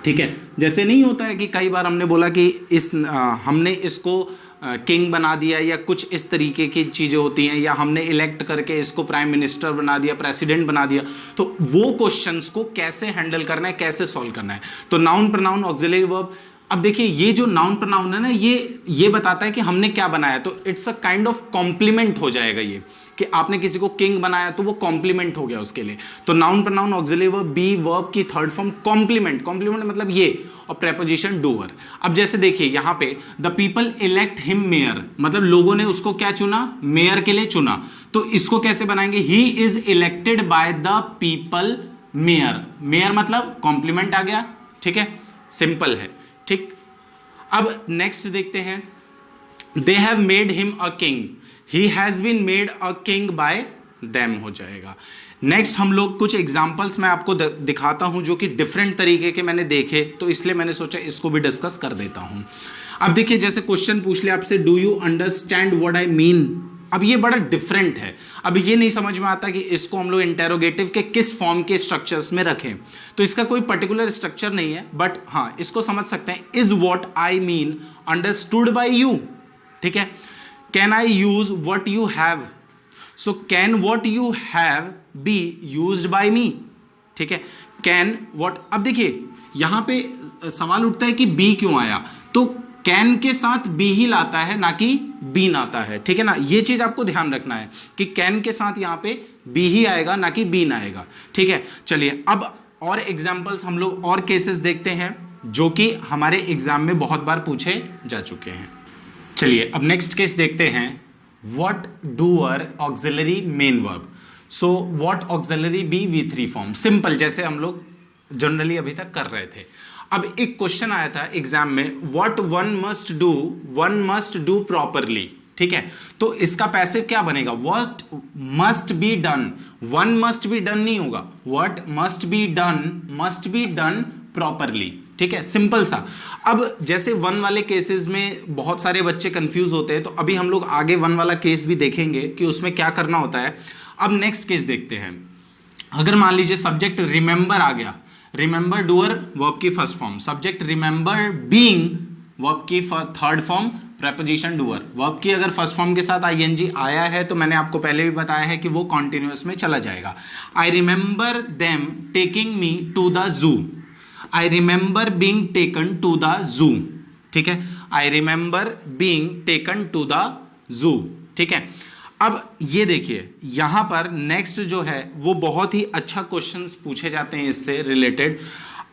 ठीक है। जैसे नहीं होता है कि कई बार हमने बोला कि हमने इसको किंग बना दिया या कुछ इस तरीके की चीजें होती हैं, या हमने इलेक्ट करके इसको प्राइम मिनिस्टर बना दिया, प्रेसिडेंट बना दिया, तो वो क्वेश्चंस को कैसे हैंडल करना है, कैसे सॉल्व करना है। तो नाउन प्रोनाउन ऑक्सिलरी वर्ब। अब देखिए ये जो नाउन प्रोनाउन है ना, ये बताता है कि हमने क्या बनाया, तो it's a kind of compliment हो जाएगा ये, कि आपने किसी को किंग बनाया तो वो कॉम्प्लीमेंट हो गया उसके लिए। तो noun pronoun auxiliary verb be verb की थर्ड फॉर्म कॉम्प्लीमेंट, कॉम्प्लीमेंट मतलब ये, और प्रेपोजिशन डूअर। अब जैसे देखिए यहां पे the people elect him mayor, मतलब लोगों ने उसको क्या चुना, मेयर के लिए चुना। तो इसको कैसे बनाएंगे, he is elected by the people mayor. Mayor मतलब कॉम्प्लीमेंट आ गया, ठीक है, सिंपल है, ठीक। अब नेक्स्ट देखते हैं, they have made him a king, he has been made a king by them हो जाएगा। नेक्स्ट हम लोग कुछ एग्जाम्पल्स मैं आपको दिखाता हूं जो कि डिफरेंट तरीके के मैंने देखे, तो इसलिए मैंने सोचा इसको भी डिस्कस कर देता हूं। अब देखिए जैसे क्वेश्चन पूछ लिया आपसे, do you understand what I mean. अब ये बड़ा डिफरेंट है, अब ये नहीं समझ में आता कि इसको हम लोग इंटेरोगेटिव के किस फॉर्म के स्ट्रक्चर्स में रखें। तो इसका कोई पर्टिकुलर स्ट्रक्चर नहीं है, बट हाँ इसको समझ सकते हैं, is what I mean understood by you, ठीक है। Can I use what you have, so can what you have be used by me, ठीक है। कैन व्हाट, अब देखिए यहां पे सवाल उठता है कि बी क्यों आया, तो कैन के साथ बी ही लाता है ना कि बीन आता है, ठीक है ना। ये चीज आपको ध्यान रखना है कि कैन के साथ यहां पे बी ही आएगा ना कि बीन आएगा, ठीक है। चलिए अब और एग्जांपल्स हम लोग और केसेस देखते हैं जो कि हमारे एग्जाम में बहुत बार पूछे जा चुके हैं। चलिए अब नेक्स्ट केस देखते हैं, what doer auxiliary main verb, so what auxiliary be V3 form. Simple, जैसे हम लोग जनरली अभी तक कर रहे थे। अब एक क्वेश्चन आया था एग्जाम में, what one must do properly, ठीक है, तो इसका पैसिव क्या बनेगा, what must be done, one must be done नहीं होगा, what must be done properly. ठीक है, सिंपल सा। अब जैसे वन वाले केसेस में बहुत सारे बच्चे कंफ्यूज होते हैं, तो अभी हम लोग आगे वन वाला केस भी देखेंगे कि उसमें क्या करना होता है। अब नेक्स्ट केस देखते हैं। अगर मान लीजिए सब्जेक्ट रिमेंबर आ गया, रिमेंबर डूअर वर्ब की first form, subject remember being verb की third form, preposition doer, verb की अगर फर्स्ट फॉर्म के साथ आईएनजी आया है तो मैंने आपको पहले भी बताया है कि वो कॉन्टिन्यूअस में चला जाएगा। I remember them taking me to the zoo, I remember being taken to the zoo. ठीक है, I remember being taken to the zoo. ठीक है, अब ये देखिए यहां पर नेक्स्ट जो है वो बहुत ही अच्छा क्वेश्चंस पूछे जाते हैं इससे रिलेटेड।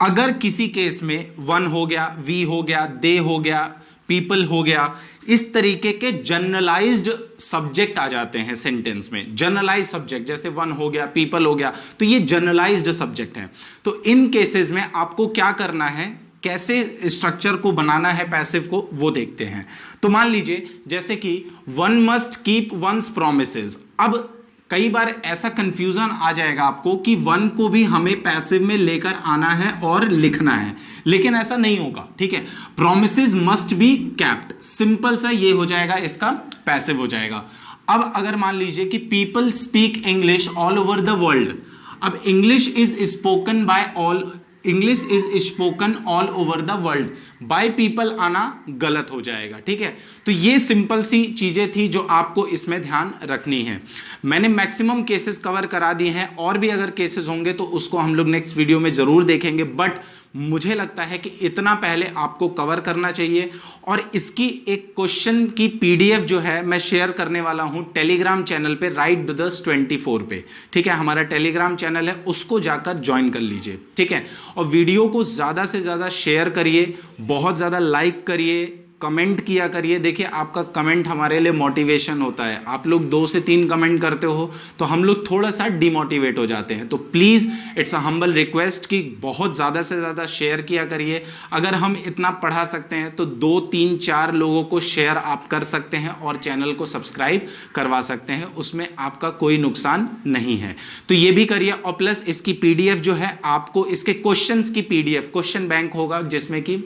अगर किसी केस में वन हो गया, वी हो गया, दे हो गया, पीपल हो गया, इस तरीके के जनरलाइज्ड सब्जेक्ट आ जाते हैं सेंटेंस में, जनरलाइज सब्जेक्ट, जैसे वन हो गया, पीपल हो गया, तो ये जनरलाइज्ड सब्जेक्ट हैं। तो इन केसेस में आपको क्या करना है, कैसे स्ट्रक्चर को बनाना है पैसिव को, वो देखते हैं। तो मान लीजिए जैसे कि one must keep once promises. अब कई बार ऐसा कंफ्यूजन आ जाएगा आपको कि वन को भी हमें पैसिव में लेकर आना है और लिखना है, लेकिन ऐसा नहीं होगा। ठीक है, promises must be kept, simple सा ये हो जाएगा, इसका पैसिव हो जाएगा। अब अगर मान लीजिए कि people speak English all over the world, अब English is spoken by all, English is spoken all over the world, by people आना गलत हो जाएगा। ठीक है, तो ये सिंपल सी चीजें थी जो आपको इसमें ध्यान रखनी है। मैंने मैक्सिमम केसेस कवर करा दिए हैं, और भी अगर केसेस होंगे तो उसको हम लोग नेक्स्ट वीडियो में जरूर देखेंगे, बट मुझे लगता है कि इतना पहले आपको कवर करना चाहिए। और इसकी एक क्वेश्चन की पीडीएफ जो है मैं शेयर करने वाला हूं टेलीग्राम चैनल पे, राइट ब्रदर्स 24 पे। ठीक है, हमारा टेलीग्राम चैनल है, उसको जाकर ज्वाइन कर लीजिए। ठीक है, और वीडियो को ज्यादा से ज्यादा शेयर करिए, बहुत ज्यादा लाइक करिए, कमेंट किया करिए। देखिए आपका कमेंट हमारे लिए मोटिवेशन होता है, आप लोग 2 से 3 कमेंट करते हो तो हम लोग थोड़ा सा डिमोटिवेट हो जाते हैं। तो please it's a humble request कि बहुत ज्यादा से ज्यादा शेयर किया करिए। अगर हम इतना पढ़ा सकते हैं तो 2, 3, 4 लोगों को शेयर आप कर सकते हैं और चैनल को सब्सक्राइब करवा सकते हैं, उसमें आपका कोई नुकसान नहीं है। तो ये भी करिए, और प्लस इसकी पीडीएफ जो है आपको, इसके क्वेश्चंस की पीडीएफ, क्वेश्चन बैंक होगा जिसमें कि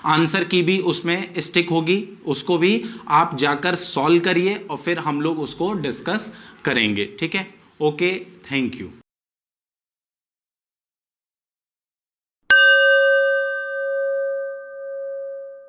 आंसर की भी उसमें स्टिक होगी, उसको भी आप जाकर सॉल्व करिए और फिर हम लोग उसको डिस्कस करेंगे। ठीक है, ओके, थैंक यू।